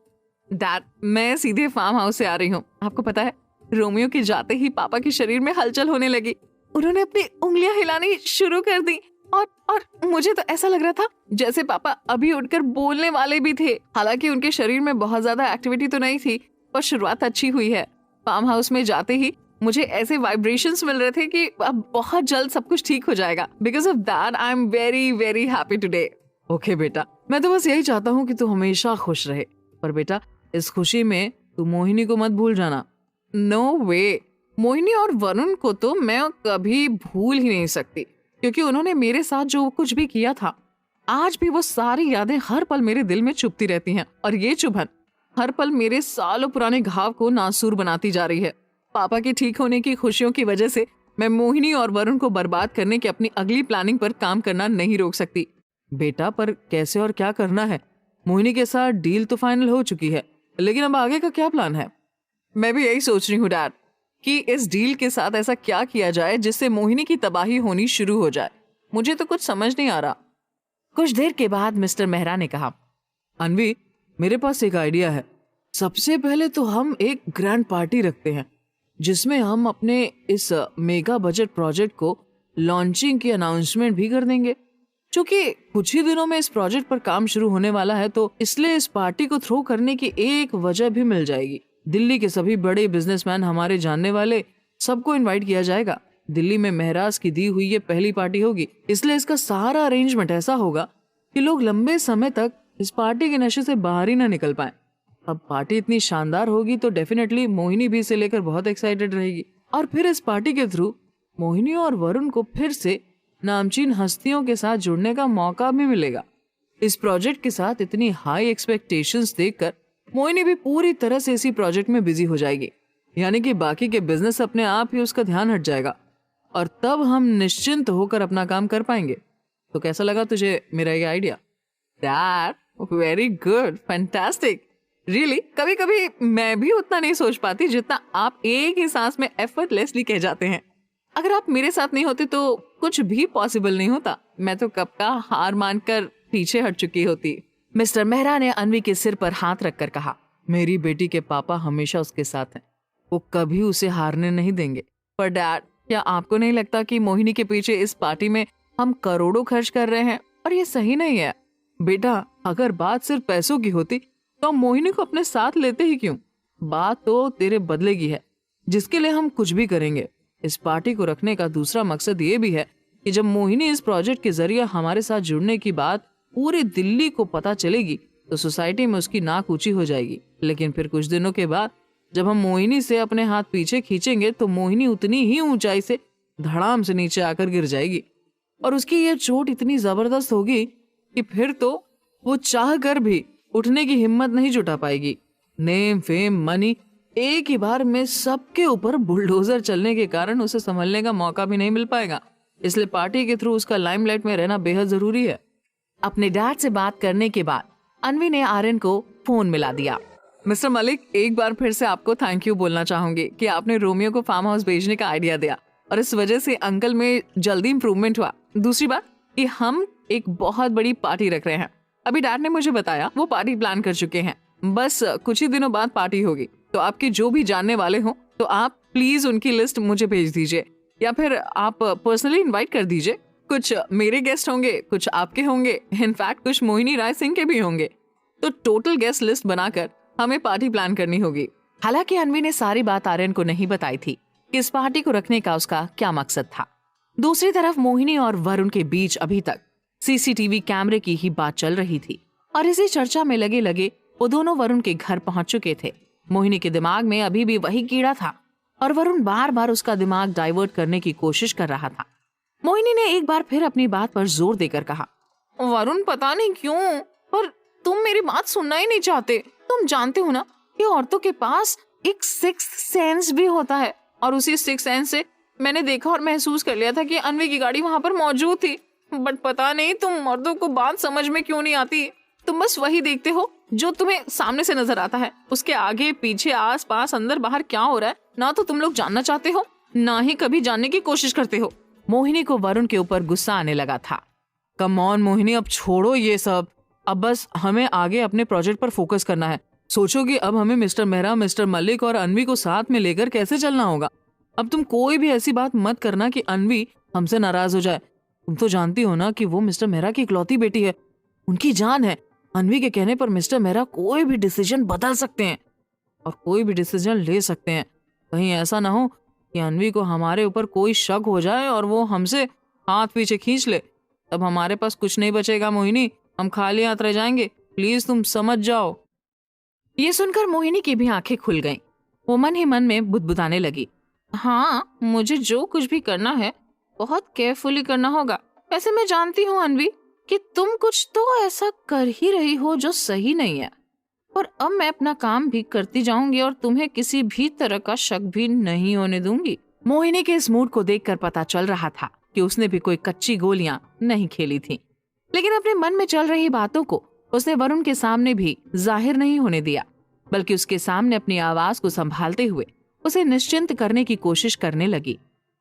डैड, मैं सीधे फार्म हाउस से आ रही हूँ। आपको पता है, रोमियो के जाते ही पापा के शरीर में हलचल होने लगी। उन्होंने अपनी उंगलियां हिलानी शुरू कर दी और और मुझे तो ऐसा लग रहा था जैसे पापा अभी उठकर बोलने वाले भी थे। हालांकि उनके शरीर में बहुत ज्यादा एक्टिविटी तो नहीं थी, पर शुरुआत अच्छी हुई है। फार्म हाउस में जाते ही मुझे ऐसे वाइब्रेशंस मिल रहे थे कि अब बहुत जल्द सब कुछ ठीक हो जाएगा। Because of that I am very very happy today. Okay बेटा, मैं तो बस यही चाहता हूँ कि तू हमेशा खुश रहे, पर बेटा इस खुशी में तू मोहिनी को मत भूल जाना। नो वे, मोहिनी और वरुण को तो मैं कभी भूल ही नहीं सकती, क्योंकि उन्होंने मेरे साथ जो कुछ भी किया था, आज भी वो सारी यादें हर पल मेरे दिल में चुभती रहती हैं। और ये चुभन हर पल मेरे सालों पुराने घाव को नासूर बनाती जा रही है। पापा के ठीक होने की खुशियों की वजह से मैं मोहिनी और वरुण को बर्बाद करने की अपनी अगली प्लानिंग पर काम करना नहीं रोक सकती। बेटा पर कैसे और क्या करना है? मोहिनी के साथ डील तो फाइनल हो चुकी है, लेकिन अब आगे का क्या प्लान है? मैं भी यही सोच रही हूँ डैड, कि इस डील के साथ ऐसा क्या किया जाए जिससे मोहिनी की तबाही होनी शुरू हो जाए। मुझे तो कुछ समझ नहीं आ रहा। कुछ देर के बाद मिस्टर मेहरा ने कहा, अनवी, मेरे पास एक आइडिया है। सबसे पहले तो हम एक ग्रैंड पार्टी रखते हैं, जिसमें हम अपने इस मेगा बजट प्रोजेक्ट को लॉन्चिंग की अनाउंसमेंट भी कर देंगे। क्योंकि कुछ ही दिनों में इस प्रोजेक्ट पर काम शुरू होने वाला है, तो इसलिए इस पार्टी को थ्रो करने की एक वजह भी मिल जाएगी। दिल्ली के सभी बड़े बिजनेसमैन, हमारे जानने वाले, सबको इनवाइट किया जाएगा। दिल्ली में महराज की दी हुई ये पहली पार्टी होगी, इसलिए इसका सारा अरेंजमेंट ऐसा होगा कि लोग लंबे समय तक इस पार्टी के नशे से बाहर ही ना निकल पाए। अब पार्टी इतनी शानदार होगी तो डेफिनेटली मोहिनी भी इसे लेकर बहुत एक्साइटेड रहेगी, और फिर इस पार्टी के थ्रू मोहिनी और वरुण को फिर से नामचीन हस्तियों के साथ जुड़ने का मौका भी मिलेगा। इस प्रोजेक्ट के साथ इतनी हाई एक्सपेक्टेशंस देखकर मोहिनी भी पूरी तरह से इसी प्रोजेक्ट में बिजी हो जाएगी, यानी कि बाकी के बिजनेस अपने आप ही उसका ध्यान हट जाएगा, और तब हम निश्चिंत होकर अपना काम कर पाएंगे। तो कैसा लगा तुझे मेरा ये idea? Dad, very good, fantastic. Really कभी कभी मैं भी उतना नहीं सोच पाती जितना आप एक ही सांस में एफर्टलेसली कह जाते हैं। अगर आप मेरे साथ नहीं होते तो कुछ भी पॉसिबल नहीं होता। मैं तो कब का हार मानकर पीछे हट चुकी होती। मिस्टर मेहरा ने अनवी के सिर पर हाथ रखकर कहा, मेरी बेटी के पापा हमेशा उसके साथ हैं, वो कभी उसे हारने नहीं देंगे। पर डैड, क्या आपको नहीं लगता कि मोहिनी के पीछे इस पार्टी में हम करोड़ों खर्च कर रहे हैं, और ये सही नहीं है? बेटा, अगर बात सिर्फ पैसों की होती तो हम मोहिनी को अपने साथ लेते ही क्यों? बात तो तेरे बदले की है, जिसके लिए हम कुछ भी करेंगे। इस पार्टी को रखने का दूसरा मकसद ये भी है कि जब मोहिनी इस प्रोजेक्ट के जरिए हमारे साथ जुड़ने की बात पूरी दिल्ली को पता चलेगी तो सोसाइटी में उसकी नाक ऊंची हो जाएगी। लेकिन फिर कुछ दिनों के बाद जब हम मोहिनी से अपने हाथ पीछे खींचेंगे तो मोहिनी उतनी ही ऊंचाई से धड़ाम से नीचे आकर गिर जाएगी, और उसकी यह चोट इतनी जबरदस्त होगी कि फिर तो वो चाह कर भी उठने की हिम्मत नहीं जुटा पाएगी। नेम, फेम, मनी एक ही बार में सबके ऊपर बुलडोजर चलने के कारण उसे संभलने का मौका भी नहीं मिल पाएगा। इसलिए पार्टी के थ्रू उसका लाइमलाइट में रहना बेहद जरूरी है। अपने डैड से बात करने के बाद अनवी ने आर्यन को फोन मिला दिया। मिस्टर मलिक, एक बार फिर से आपको थैंक यू बोलना चाहूंगी कि आपने रोमियो को फार्म हाउस भेजने का आइडिया दिया, और इस वजह से अंकल में जल्दी इंप्रूवमेंट हुआ। दूसरी बात कि हम एक बहुत बड़ी पार्टी रख रहे हैं। अभी डैड ने मुझे बताया वो पार्टी प्लान कर चुके हैं। बस कुछ ही दिनों बाद पार्टी होगी, तो आपके जो भी जानने वाले हो तो आप प्लीज उनकी लिस्ट मुझे भेज दीजिए, या फिर आप पर्सनली इनवाइट कर दीजिए। कुछ मेरे गेस्ट होंगे, कुछ आपके होंगे, इनफैक्ट कुछ मोहिनी राय सिंह के भी होंगे। तो टोटल गेस्ट लिस्ट बनाकर हमें पार्टी प्लान करनी होगी। हालांकि अनवी ने सारी बात आर्यन को नहीं बताई थी कि इस पार्टी को रखने का उसका क्या मकसद था। दूसरी तरफ मोहिनी और वरुण के बीच अभी तक सीसीटीवी कैमरे की ही बात चल रही थी, और इसी चर्चा में लगे लगे वो दोनों वरुण के घर पहुंच चुके थे। मोहिनी के दिमाग में अभी भी वही कीड़ा था, और वरुण बार बार उसका दिमाग डाइवर्ट करने की कोशिश कर रहा था। मोहिनी ने एक बार फिर अपनी बात पर जोर देकर कहा, वरुण, पता नहीं क्यों पर तुम मेरी बात सुनना ही नहीं चाहते। तुम जानते हो ना कि औरतों के पास एक सिक्स्थ सेंस भी होता है, और उसी सिक्स्थ सेंस से मैंने देखा और महसूस कर लिया था कि अनवी की गाड़ी वहां पर मौजूद थी। बट पता नहीं तुम मर्दों को बात समझ में क्यों नहीं आती। तुम बस वही देखते हो जो तुम्हें सामने से नजर आता है। उसके आगे पीछे, आस पास, अंदर बाहर क्या हो रहा है ना तो तुम लोग जानना चाहते हो, ना ही कभी जानने की कोशिश करते हो। मोहिनी को वरुण के ऊपर गुस्सा आने लगा था। कम ऑन मोहिनी, अब छोड़ो ये सब। अब बस हमें आगे अपने प्रोजेक्ट पर फोकस करना है। सोचो कि अब हमें मिस्टर मेहरा, मिस्टर मलिक और अनवी को साथ में लेकर कैसे चलना होगा। अब तुम कोई भी ऐसी बात मत करना कि अनवी हमसे नाराज हो जाए। तुम तो जानती हो ना कि वो मिस्टर मेहरा की इकलौती बेटी है, उनकी जान है। अनवी के कहने पर मिस्टर मेहरा कोई भी डिसीजन बदल सकते हैं और कोई भी डिसीजन ले सकते हैं। कहीं ऐसा ना हो कि अनवी को हमारे ऊपर कोई शक हो जाए और वो हमसे हाथ पीछे खींच ले, तब हमारे पास कुछ नहीं बचेगा मोहिनी, हम खाली हाथ रह जाएंगे। प्लीज तुम समझ जाओ। ये सुनकर मोहिनी की भी आंखें खुल गईं। वो मन ही मन में बुदबुदाने लगी, हाँ मुझे जो कुछ भी करना है बहुत केयरफुली करना होगा। वैसे मैं जानती हूँ अनवी कि तुम कुछ तो ऐसा कर ही रही हो जो सही नहीं है, और अब मैं अपना काम भी करती जाऊंगी और तुम्हें किसी भी तरह का शक भी नहीं होने दूंगी। मोहिनी के इस मूड को देखकर पता चल रहा था कि उसने भी कोई कच्ची गोलियां नहीं खेली थी, लेकिन अपने मन में चल रही बातों को उसने वरुण के सामने भी जाहिर नहीं होने दिया, बल्कि उसके सामने अपनी आवाज को संभालते हुए उसे निश्चिंत करने की कोशिश करने लगी।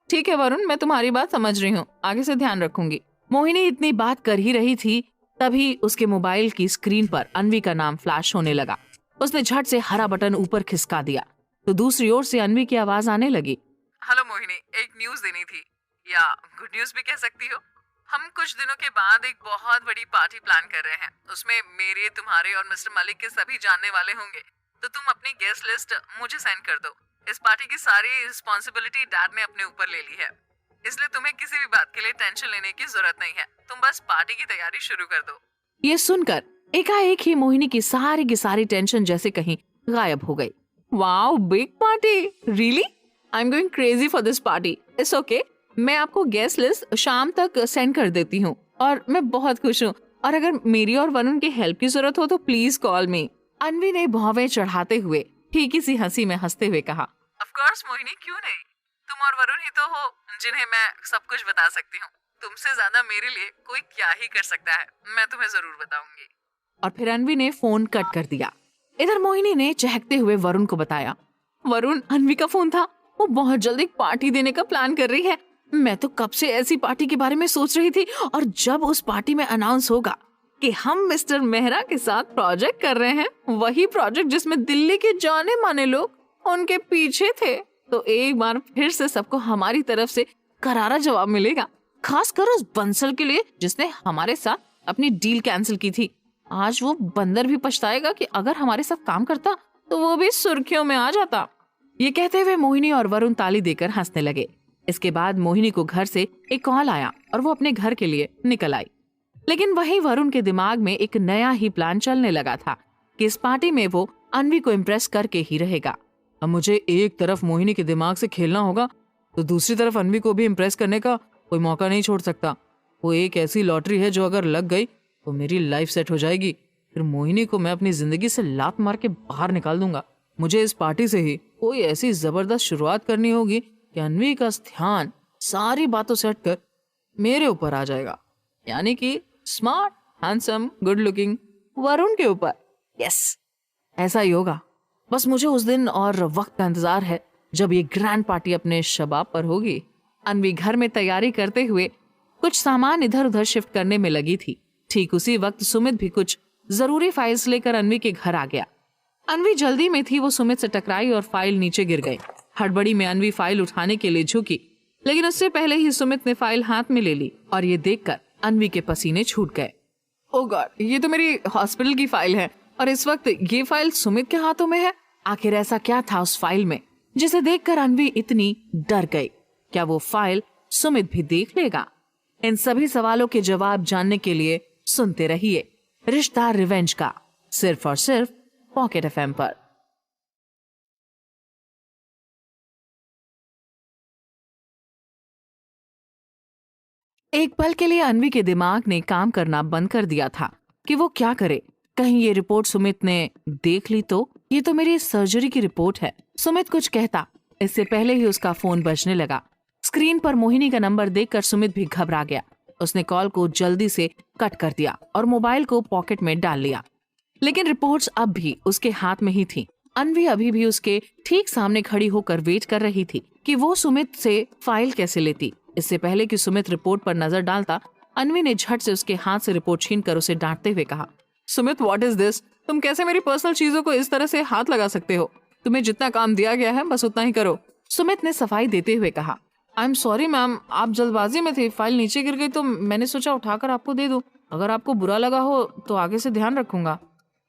ठीक है वरुण, मैं तुम्हारी बात समझ रही हूँ, आगे से ध्यान रखूंगी। मोहिनी इतनी बात कर ही रही थी, तभी उसके मोबाइल की स्क्रीन पर अनवी का नाम फ्लैश होने लगा। उसने झट से हरा बटन ऊपर खिसका दिया तो दूसरी ओर से अनवी की आवाज आने लगी, हेलो मोहिनी, एक न्यूज देनी थी, या गुड न्यूज भी कह सकती हो। हम कुछ दिनों के बाद एक बहुत बड़ी पार्टी प्लान कर रहे हैं। उसमें मेरे, तुम्हारे और मिस्टर मलिक के सभी जानने वाले होंगे, तो तुम अपनी गेस्ट लिस्ट मुझे सेंड कर दो। इस पार्टी की सारी रिस्पॉन्सिबिलिटी डैड ने अपने ऊपर ले ली है, इसलिए तुम्हें किसी भी बात के लिए टेंशन लेने की जरूरत नहीं है। तुम बस पार्टी की तैयारी शुरू कर दो। ये सुनकर एकाएक ही मोहिनी की सारी टेंशन जैसे कहीं गायब हो गई। Wow, big party, really? I am going crazy for this party. It's okay, मैं आपको गेस्ट लिस्ट शाम तक सेंड कर देती हूँ और मैं बहुत खुश हूँ, और अगर मेरी और वरुण की हेल्प की जरूरत हो तो प्लीज कॉल मी। अनवी ने भौवें चढ़ाते हुए फीकी सी हंसी में हंसते हुए कहा, ऑफ कोर्स मोहिनी, क्यों नहीं। तुम और वरुण ही तो हो जिन्हें मैं सब कुछ बता सकती हूँ। तुमसे ज्यादा मेरे लिए कोई क्या ही कर सकता है, मैं तुम्हें जरूर बताऊंगी। और फिर अनवी ने फोन कट कर दिया। इधर मोहिनी ने चहकते हुए वरुण को बताया, वरुण, अनवी का फोन था, वो बहुत जल्दी पार्टी देने का प्लान कर रही है। मैं तो कब से ऐसी पार्टी के बारे में सोच रही थी, और जब उस पार्टी में अनाउंस होगा कि हम मिस्टर मेहरा के साथ प्रोजेक्ट कर रहे हैं, वही प्रोजेक्ट जिसमें दिल्ली के जाने माने लोग उनके पीछे थे, तो एक बार फिर से सबको हमारी तरफ से करारा जवाब मिलेगा, खासकर उस बंसल के लिए जिसने हमारे साथ अपनी डील कैंसिल की थी। आज वो बंदर भी पछताएगा कि अगर हमारे साथ काम करता तो वो भी सुर्खियों में आ जाता। ये कहते हुए मोहिनी और वरुण ताली देकर हंसने लगे। इसके बाद मोहिनी को घर से एक कॉल आया और वो अपने घर के लिए निकल आई। लेकिन वहीं वरुण के दिमाग में एक नया ही प्लान चलने लगा था कि इस पार्टी में वो अनवी को इम्प्रेस करके ही रहेगा। अब मुझे एक तरफ मोहिनी के दिमाग से खेलना होगा तो दूसरी तरफ अनवी को भी इम्प्रेस करने का कोई मौका नहीं छोड़ सकता। वो एक ऐसी लॉटरी है जो अगर लग गई तो मेरी लाइफ सेट हो जाएगी। फिर मोहिनी को मैं अपनी जिंदगी से लात मार के बाहर निकाल दूंगा। मुझे इस पार्टी से ही कोई ऐसी जबरदस्त शुरुआत करनी होगी कि अनवी का ध्यान सारी बातों से हटकर मेरे ऊपर आ जाएगा, यानी कि smart, handsome, good looking Varun के ऊपर। यस, ऐसा ही होगा। बस मुझे उस दिन और वक्त का इंतजार है जब ये ग्रैंड पार्टी अपने शबाब पर होगी। अनवी घर में तैयारी करते हुए कुछ सामान इधर उधर शिफ्ट करने में लगी थी। ठीक उसी वक्त सुमित भी कुछ जरूरी फाइल्स लेकर अनवी के घर आ गया। अनवी जल्दी में थी, वो सुमित से टकराई और फाइल नीचे गिर गई। हड़बड़ी में अनवी फाइल उठाने के लिए झुकी, लेकिन उससे पहले ही सुमित ने फाइल हाथ में ले ली और ये देखकर अनवी के पसीने छूट गए। ओ गॉड, ये तो मेरी हॉस्पिटल की फाइल है और इस वक्त ये फाइल सुमित के हाथों में है। आखिर ऐसा क्या था उस फाइल में जिसे देखकर अनवी इतनी डर गई? क्या वो फाइल सुमित भी देख लेगा? इन सभी सवालों के जवाब जानने के लिए सुनते रहिए रिश्ता रिवेंज का, सिर्फ और सिर्फ पॉकेट एफएम पर। एक पल के लिए अनवी के दिमाग ने काम करना बंद कर दिया था कि वो क्या करे। कहीं ये रिपोर्ट सुमित ने देख ली तो? ये तो मेरी सर्जरी की रिपोर्ट है। सुमित कुछ कहता, इससे पहले ही उसका फोन बजने लगा। स्क्रीन पर मोहिनी का नंबर देखकर सुमित भी घबरा गया। उसने कॉल को जल्दी से कट कर दिया और मोबाइल को पॉकेट में डाल लिया। लेकिन रिपोर्ट्स अब भी उसके हाथ में ही थी। अनवी अभी भी उसके ठीक सामने खड़ी होकर वेट कर रही थी कि वो सुमित से फाइल कैसे लेती। इससे पहले कि सुमित रिपोर्ट पर नजर डालता, अनवी ने झट से उसके हाथ से रिपोर्ट छीनकर उसे डांटते हुए कहा, सुमित, व्हाट इज दिस? तुम कैसे मेरी पर्सनल चीजों को इस तरह से हाथ लगा सकते हो? तुम्हें जितना काम दिया गया है बस उतना ही करो। सुमित ने सफाई देते हुए कहा, आई एम सॉरी मैम, आप जल्दबाजी में थे, फाइल नीचे गिर गई तो मैंने सोचा उठाकर आपको दे दूं। अगर आपको बुरा लगा हो तो आगे से ध्यान रखूंगा।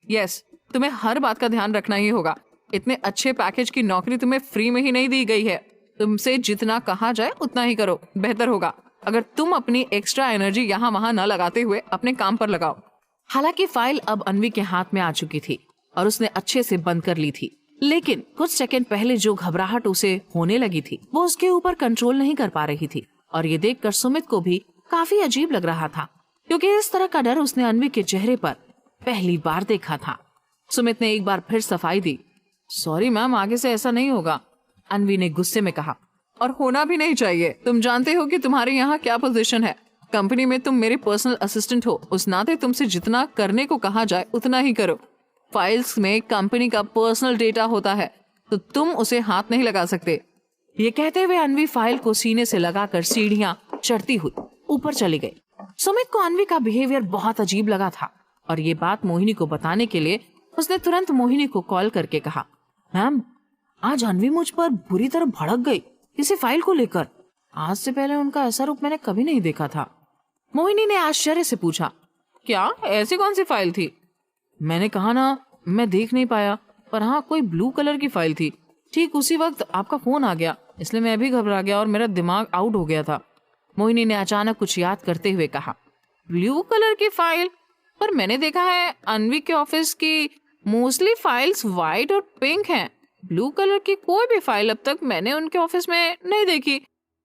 यस, तुम्हें हर बात का ध्यान रखना ही होगा। इतने अच्छे पैकेज की नौकरी तुम्हें फ्री में ही नहीं दी गई है। तुमसे जितना कहा जाए उतना ही करो, बेहतर होगा। अगर तुम अपनी एक्स्ट्रा एनर्जी यहाँ वहां न लगाते हुए अपने काम पर लगाओ। हालांकि फाइल अब अन्वी के हाथ में आ चुकी थी और उसने अच्छे से बंद कर ली थी, लेकिन कुछ सेकंड पहले जो घबराहट उसे होने लगी थी वो उसके ऊपर कंट्रोल नहीं कर पा रही थी। और ये देखकर सुमित को भी काफी अजीब लग रहा था, क्योंकि इस तरह का डर उसने अन्वी के चेहरे पर पहली बार देखा था। सुमित ने एक बार फिर सफाई दी। सॉरी मैम, आगे से ऐसा नहीं होगा, अन्वी ने गुस्से में कहा। और होना भी नहीं चाहिए। तुम जानते हो कि तुम्हारे यहाँ क्या पोजीशन है। कंपनी में तुम मेरे पर्सनल असिस्टेंट हो, उस नाते तुमसे जितना करने को कहा जाए उतना ही करो। फाइल्स में कंपनी का पर्सनल डेटा होता है तो तुम उसे हाथ नहीं लगा सकते। ये कहते हुए अन्वी फाइल को सीने से लगाकर सीढ़ियां चढ़ती हुई ऊपर चली गई। सुमित को अन्वी का बिहेवियर बहुत अजीब लगा था और ये बात मोहिनी को बताने के लिए उसने तुरंत मोहिनी को कॉल करके कहा, मैम आज अन्वी मुझ पर बुरी तरह भड़क गई किसी फाइल को लेकर। आज से पहले उनका ऐसा रूप मैंने कभी नहीं देखा था। मोहिनी ने आश्चर्य से पूछा, क्या ऐसी कौन सी फाइल थी? मैंने कहा ना, मैं देख नहीं पाया, पर हाँ कोई ब्लू कलर की फाइल थी। ठीक उसी वक्त आपका फोन आ गया, इसलिए मैं भी घबरा गया और मेरा दिमाग आउट हो गया था। मोहिनी ने अचानक कुछ याद करते हुए कहा, ब्लू कलर की फाइल? पर मैंने देखा है अन्वी के ऑफिस की मोस्टली फाइल्स व्हाइट और पिंक हैं। ब्लू कलर की कोई भी फाइल अब तक मैंने उनके ऑफिस में नहीं देखी।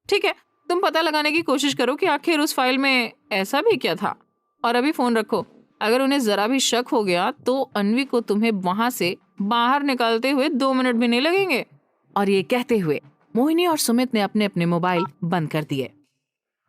ठीक है, तुम पता लगाने की कोशिश करो कि आखिर उस फाइल में ऐसा भी क्या था। और अभी फोन रखो। अगर उन्हें जरा भी शक हो गया तो अन्वी को तुम्हें वहां से बाहर निकालते हुए 2 मिनट भी नहीं लगेंगे। और ये कहते हुए मोहिनी और सुमित ने अपने अपने मोबाइल बंद कर दिए।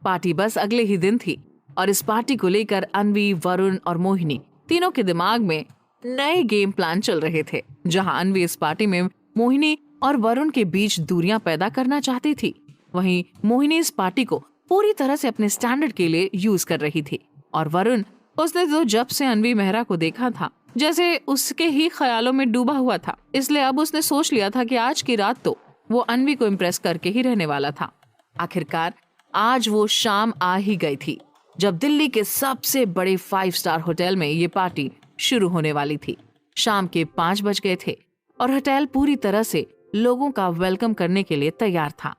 पार्टी बस अगले ही दिन थी और इस पार्टी को लेकर अन्वी, वरुण और मोहिनी तीनों के दिमाग में नए गेम प्लान चल रहे थे। जहां अन्वी इस पार्टी में मोहिनी और वरुण के बीच दूरियां पैदा करना चाहती थी, वहीं मोहिनी इस पार्टी को पूरी तरह से अपने स्टैंडर्ड के लिए यूज कर रही थी। और वरुण, उसने तो जब से अन्वी मेहरा को देखा था जैसे उसके ही ख्यालों में डूबा हुआ था, इसलिए अब उसने सोच लिया था कि आज की रात तो वो अन्वी को इम्प्रेस करके ही रहने वाला था। आखिरकार आज वो शाम आ ही गई थी जब दिल्ली के सबसे बड़े 5 स्टार होटल में ये पार्टी शुरू होने वाली थी। शाम के 5 बज गए थे और होटल पूरी तरह से लोगों का वेलकम करने के लिए तैयार था।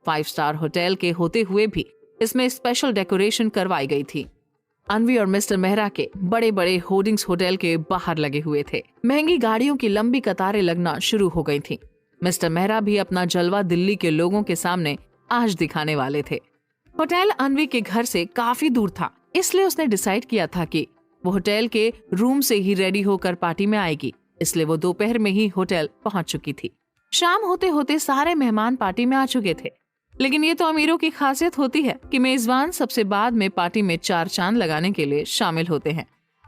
5 स्टार होटल के होते हुए भी इसमें स्पेशल डेकोरेशन करवाई गई थी। अन्वी और मिस्टर मेहरा के बड़े बड़े होर्डिंग्स होटल के बाहर लगे हुए थे। महंगी गाड़ियों की लंबी कतारें लगना शुरू हो गई थी। मिस्टर मेहरा भी अपना जलवा दिल्ली के लोगों के सामने आज दिखाने वाले थे। होटल अन्वी के घर से काफी दूर था, इसलिए उसने डिसाइड किया था कि वो होटल के रूम से ही रेडी होकर पार्टी में आएगी। इसलिए वो दोपहर में ही होटल पहुंच चुकी थी। शाम होते होते सारे मेहमान पार्टी में आ चुके थे। लेकिन ये तो अमीरों की खासियत होती है कि मेजबान सबसे बाद में पार्टी में 4 चांद लगाने के लिए शामिल होते हैं।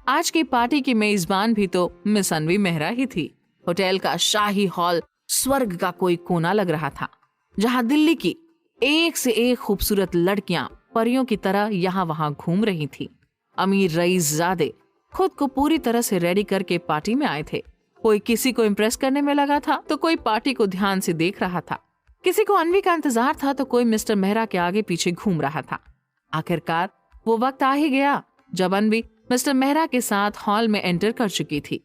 आज की पार्टी की मेजबान भी तो मिस अन्वी मेहरा ही थी। होटल का शाही हॉल स्वर्ग का कोई कोना लग रहा था, जहाँ दिल्ली की एक से एक खूबसूरत लड़कियां परियों की तरह यहाँ वहाँ घूम रही थी। अमीर रईसजादे खुद को पूरी तरह से रेडी करके पार्टी में आए थे। कोई किसी को इम्प्रेस करने में लगा था तो कोई पार्टी को ध्यान से देख रहा था। किसी को अन्वी का इंतजार था तो कोई मिस्टर मेहरा के आगे पीछे घूम रहा था। आखिरकार वो वक्त आ ही गया जब अन्वी मिस्टर मेहरा के साथ हॉल में एंटर कर चुकी थी।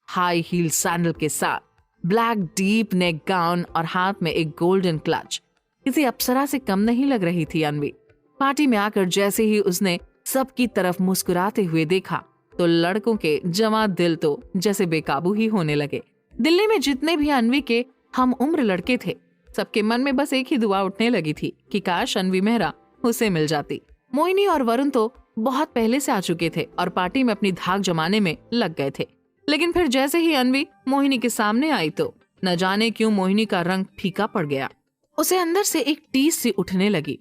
हाई हील सैंडल के साथ, ब्लैक डीप नेक गाउन और हाथ में एक गोल्डन क्लच। किसी अप्सरा से कम नहीं लग रही थी अन्वी। पार्टी में आकर जैसे ही उसने सबकी तरफ मुस्कुराते हुए देखा तो लड़कों के जमा दिल तो जैसे बेकाबू ही होने लगे। दिल्ली में जितने भी अन्वी के हम उम्र लड़के थे, सबके मन में बस एक ही दुआ उठने लगी थी कि काश अन्वी मेहरा उसे मिल जाती। मोहिनी और वरुण तो बहुत पहले से आ चुके थे और पार्टी में अपनी धाक जमाने में लग गए थे। लेकिन फिर जैसे ही अन्वी मोहिनी के सामने आई तो न जाने क्यों मोहिनी का रंग फीका पड़ गया। उसे अंदर से एक टीस सी उठने लगी।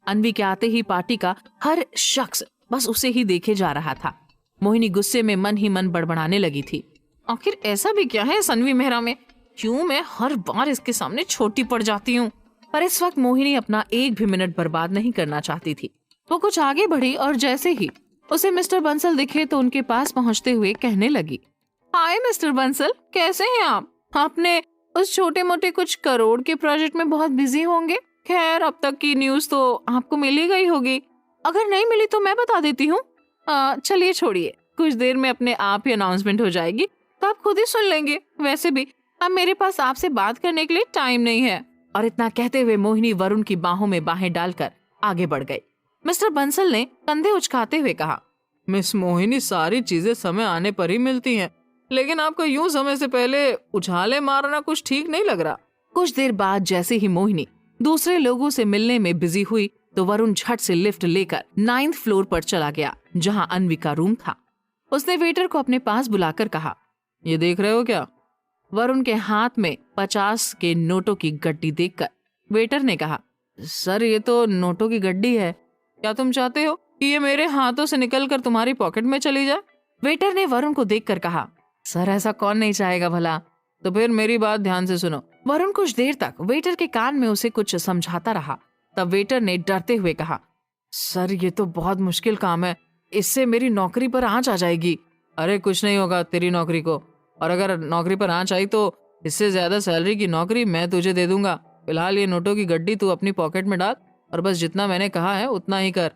अन्वी के आते ही पार्टी का हर शख्स बस उसे ही देखे जा रहा था। मोहिनी गुस्से में मन ही मन बड़बड़ाने लगी थी, आखिर ऐसा भी क्या है इस अन्वी मेहरा में, क्यों मैं हर बार इसके सामने छोटी पड़ जाती हूँ। पर इस वक्त मोहिनी अपना एक भी मिनट बर्बाद नहीं करना चाहती थी। वो कुछ आगे बढ़ी और जैसे ही उसे मिस्टर बंसल दिखे तो उनके पास पहुँचते हुए कहने लगी, हाय मिस्टर बंसल, कैसे हैं आप? आपने उस छोटे मोटे कुछ करोड़ के प्रोजेक्ट में बहुत बिजी होंगे, खैर अब तक की न्यूज तो आपको मिल ही गई होगी, अगर नहीं मिली तो मैं बता देती हूँ। चलिए छोड़िए, कुछ देर में अपने आप ही अनाउंसमेंट हो जाएगी तो आप खुद ही सुन लेंगे। वैसे भी अब मेरे पास आपसे बात करने के लिए टाइम नहीं है। और इतना कहते हुए मोहिनी वरुण की बाहों में बाहें डालकर आगे बढ़ गई। मिस्टर बंसल ने कंधे उचकाते हुए कहा, मिस मोहिनी, सारी चीजें समय आने पर ही मिलती हैं, लेकिन आपको यूं समय से पहले उछाले मारना कुछ ठीक नहीं लग रहा। कुछ देर बाद जैसे ही मोहिनी दूसरे लोगों से मिलने में बिजी हुई तो वरुण झट से लिफ्ट लेकर 9th फ्लोर पर चला गया, जहां अन्वी का रूम था। उसने वेटर को अपने पास बुलाकर कहा, ये देख रहे हो क्या? वरुण के हाथ में 50 के नोटों की गड्डी देखकर वेटर ने कहा, सर ये तो नोटों की गड्डी है, क्या तुम चाहते हो कि ये मेरे हाथों से निकलकर तुम्हारी पॉकेट में चली जाए? वेटर ने वरुण को देखकर कहा, सर ऐसा कौन नहीं चाहेगा भला? तो फिर मेरी बात ध्यान से सुनो। वरुण कुछ देर तक वेटर के कान में उसे कुछ समझाता रहा। तब वेटर ने डरते हुए कहा, सर ये तो बहुत मुश्किल काम है, इससे मेरी नौकरी पर आंच आ जाएगी। अरे कुछ नहीं होगा तेरी नौकरी को, और अगर नौकरी पर आंच आई तो इससे ज्यादा सैलरी की नौकरी मैं तुझे दे दूंगा। फिलहाल ये नोटों की गड्डी तू अपनी पॉकेट में डाल और बस जितना मैंने कहा है उतना ही कर।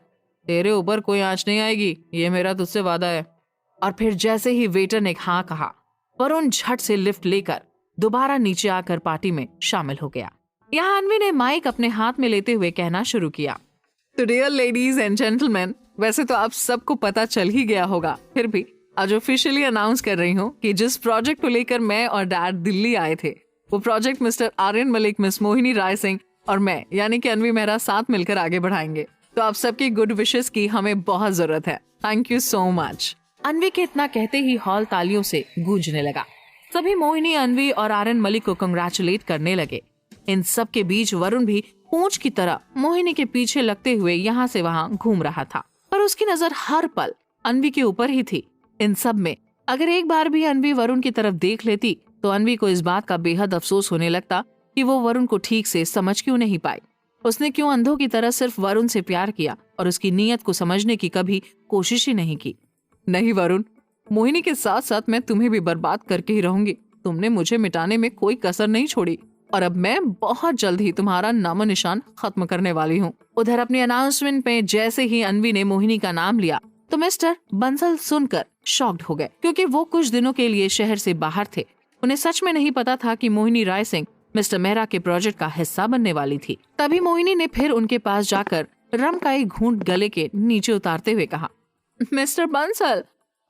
तेरे ऊपर कोई आंच नहीं आएगी, ये मेरा तुझसे वादा है। और फिर जैसे ही वेटर ने हाँ कहा, वरुण झट से लिफ्ट लेकर दोबारा नीचे आकर पार्टी में शामिल हो गया। यहाँ अन्वी ने माइक अपने हाथ में लेते हुए कहना शुरू किया, तो डियर लेडीज एंड जेंटलमैन, वैसे तो आप सबको पता चल ही गया होगा, फिर भी आज ऑफिशियली अनाउंस कर रही हूँ कि जिस प्रोजेक्ट को लेकर मैं और डैड दिल्ली आए थे, वो project mister Aryan Malik, miss Mohini Rai Singh और मैं यानी कि अन्वी मेहरा साथ मिलकर आगे बढ़ाएंगे। तो आप सबकी गुड विशेस की हमें बहुत जरूरत है। Thank you so much. Anvi के इतना कहते ही हॉल तालियों से गूंजने लगा। सभी मोहिनी, अन्वी और आर्यन मलिक को कंग्रेचुलेट करने लगे। इन सब के बीच वरुण भी पूंछ की तरह मोहिनी के पीछे लगते हुए यहाँ से वहाँ घूम रहा था, पर उसकी नजर हर पल अन्वी के ऊपर ही थी। इन सब में अगर एक बार भी अन्वी वरुण की तरफ देख लेती तो अन्वी को इस बात का बेहद अफसोस होने लगता कि वो वरुण को ठीक से समझ क्यों नहीं पाई। उसने क्यों अंधों की तरह सिर्फ वरुण से प्यार किया और उसकी नीयत को समझने की कभी कोशिश ही नहीं की। नहीं वरुण, मोहिनी के साथ साथ मैं तुम्हें भी बर्बाद करके ही रहूंगी। तुमने मुझे मिटाने में कोई कसर नहीं छोड़ी और अब मैं बहुत जल्द ही तुम्हारा नामो निशान खत्म करने वाली हूँ। उधर अपनी अनाउंसमेंट में जैसे ही अन्वी ने मोहिनी का नाम लिया तो मिस्टर बंसल सुनकर शॉक्ड हो गए, क्योंकि वो कुछ दिनों के लिए शहर से बाहर थे। उन्हें सच में नहीं पता था कि मोहिनी राय सिंह मिस्टर मेहरा के प्रोजेक्ट का हिस्सा बनने वाली थी। तभी मोहिनी ने फिर उनके पास जाकर रम का एक घूंट गले के नीचे उतारते हुए कहा, मिस्टर बंसल,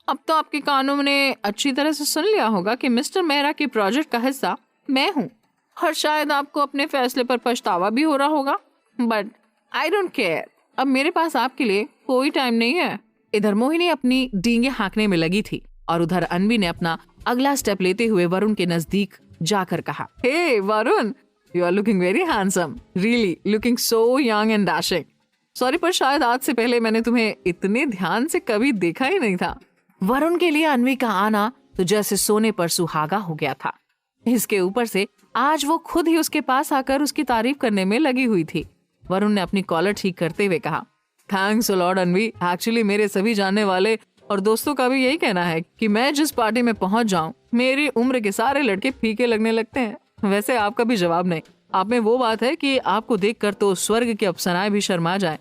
अब तो आपके कानों ने अच्छी तरह से सुन लिया होगा कि मिस्टर मेहरा के प्रोजेक्ट का हिस्सा मैं हूँ, और शायद आपको अपने फैसले पर पछतावा भी हो रहा होगा, बट आई डोंट केयर। अब मेरे पास आपके लिए कोई टाइम नहीं है। इधर मोहिनी अपनी डींगे हाँकने में लगी थी और उधर अन्वी ने अपना अगला स्टेप लेते हुए वरुण के नजदीक जाकर कहा, hey Varun, you are looking very handsome, really looking so young and dashing. Sorry पर शायद आज से पहले मैंने तुम्हें इतने ध्यान से कभी देखा ही नहीं था। वरुण के लिए अन्वी का आना तो जैसे सोने पर सुहागा हो गया था। इसके ऊपर से आज वो खुद ही उसके पास आकर उसकी तारीफ करने में लगी हुई थी। वरुण ने अपनी कॉलर ठीक करते हुए कहा, thanks a lot Anvi. Actually मेरे सभी जानने वाले और दोस्तों का भी यही कहना है कि मैं जिस पार्टी में पहुंच जाऊं, मेरी उम्र के सारे लड़के फीके लगने लगते हैं। वैसे आपका भी जवाब नहीं। आप में वो बात है कि आपको देखकर तो स्वर्ग की अप्सराएं भी शर्मा जाएं।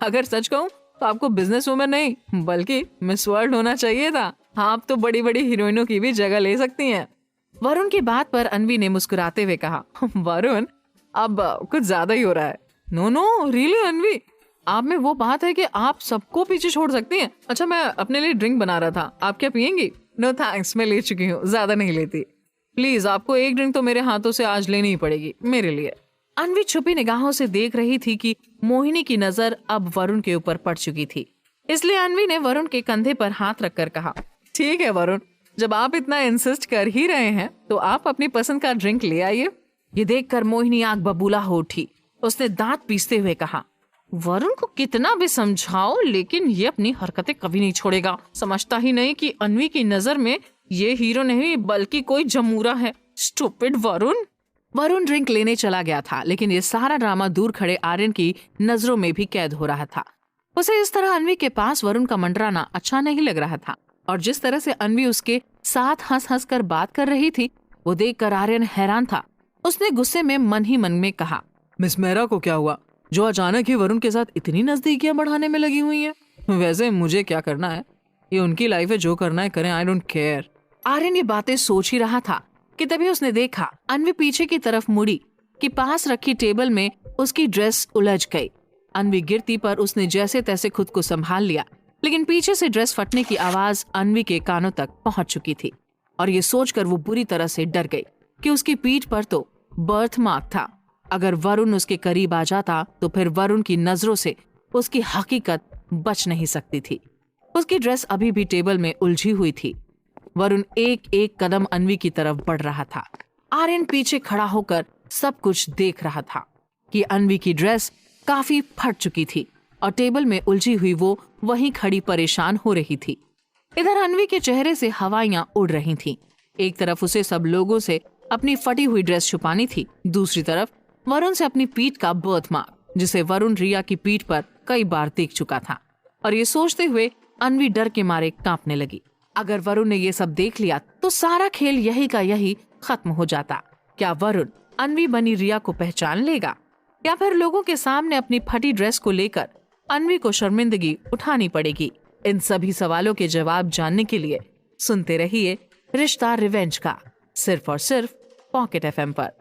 अगर सच कहूं तो आपको बिजनेस वुमन नहीं बल्कि मिस वर्ल्ड होना चाहिए था। आप तो बड़ी बड़ी हीरोइनों की भी जगह ले सकती हैं। वरुण की बात पर अन्वी ने मुस्कुराते हुए कहा, वरुण अब कुछ ज्यादा ही हो रहा है। नो नो रियली अन्वी, आप में वो बात है कि आप सबको पीछे छोड़ सकती हैं। अच्छा मैं अपने लिए ड्रिंक बना रहा था, आप क्या पियेंगी? नो थैंक्स, मैं ले चुकी हूँ, ज्यादा नहीं लेती। प्लीज आपको एक ड्रिंक तो मेरे हाथों से आज लेनी ही पड़ेगी मेरे लिए। अन्वी छुपी निगाहों से देख रही थी कि मोहिनी की नजर अब वरुण के ऊपर पड़ चुकी थी, इसलिए अन्वी ने वरुण के कंधे पर हाथ रखकर कहा, ठीक है वरुण, जब आप इतना इंसिस्ट कर ही रहे हैं तो आप अपनी पसंद का ड्रिंक ले आइए। ये देखकर मोहिनी आग बबूला हो उठी। उसने दांत पीसते हुए कहा, वरुण को कितना भी समझाओ लेकिन ये अपनी हरकतें कभी नहीं छोड़ेगा। समझता ही नहीं कि अन्वी की नजर में ये हीरो नहीं बल्कि कोई जमूरा है। स्टूपिड वरुण। वरुण ड्रिंक लेने चला गया था, लेकिन ये सारा ड्रामा दूर खड़े आर्यन की नजरों में भी कैद हो रहा था। उसे इस तरह अन्वी के पास वरुण का मंडराना अच्छा नहीं लग रहा था, और जिस तरह से अन्वी उसके साथ हंस हंस कर बात कर रही थी वो देखकर आर्यन हैरान था। उसने गुस्से में मन ही मन में कहा, मिस मेहरा को क्या हुआ जो अचानक ही वरुण के साथ इतनी नजदीकियां बढ़ाने में लगी हुई है? वैसे मुझे क्या करना है, ये उनकी लाइफ है, जो करना है करें, आई डोंट केयर। आर्यन ये बातें सोच ही रहा था कि तभी उसने देखा अन्वी पीछे की तरफ मुड़ी कि पास रखी टेबल में उसकी ड्रेस उलझ गई। अन्वी गिरती पर उसने जैसे तैसे खुद को संभाल लिया, लेकिन पीछे से ड्रेस फटने की आवाज अन्वी के कानों तक पहुंच चुकी थी और ये सोचकर वो बुरी तरह से डर गई कि उसकी पीठ पर तो बर्थ मार्क था। अगर वरुण उसके करीब आ जाता तो फिर वरुण की नजरों से उसकी हकीकत बच नहीं सकती थी। उसकी ड्रेस अभी भी टेबल में उलझी हुई थी। वरुण एक एक कदम अन्वी की तरफ बढ़ रहा था। आर्यन पीछे खड़ा होकर सब कुछ देख रहा था कि अन्वी की ड्रेस काफी फट चुकी थी और टेबल में उलझी हुई वो वहीं खड़ी परेशान हो रही थी। इधर अन्वी के चेहरे से हवाइयां उड़ रही थीं। एक तरफ उसे सब लोगों से अपनी फटी हुई ड्रेस छुपानी थी, दूसरी तरफ वरुण से अपनी पीठ का बर्थ मार्क, जिसे वरुण रिया की पीठ पर कई बार देख चुका था। और ये सोचते हुए अन्वी डर के मारे कांपने लगी। अगर वरुण ने ये सब देख लिया तो सारा खेल यही का यही खत्म हो जाता। क्या वरुण अन्वी बनी रिया को पहचान लेगा या फिर लोगों के सामने अपनी फटी ड्रेस को लेकर अन्वी को शर्मिंदगी उठानी पड़ेगी? इन सभी सवालों के जवाब जानने के लिए सुनते रहिए रिश्ता रिवेंज का, सिर्फ और सिर्फ पॉकेट एफएम पर।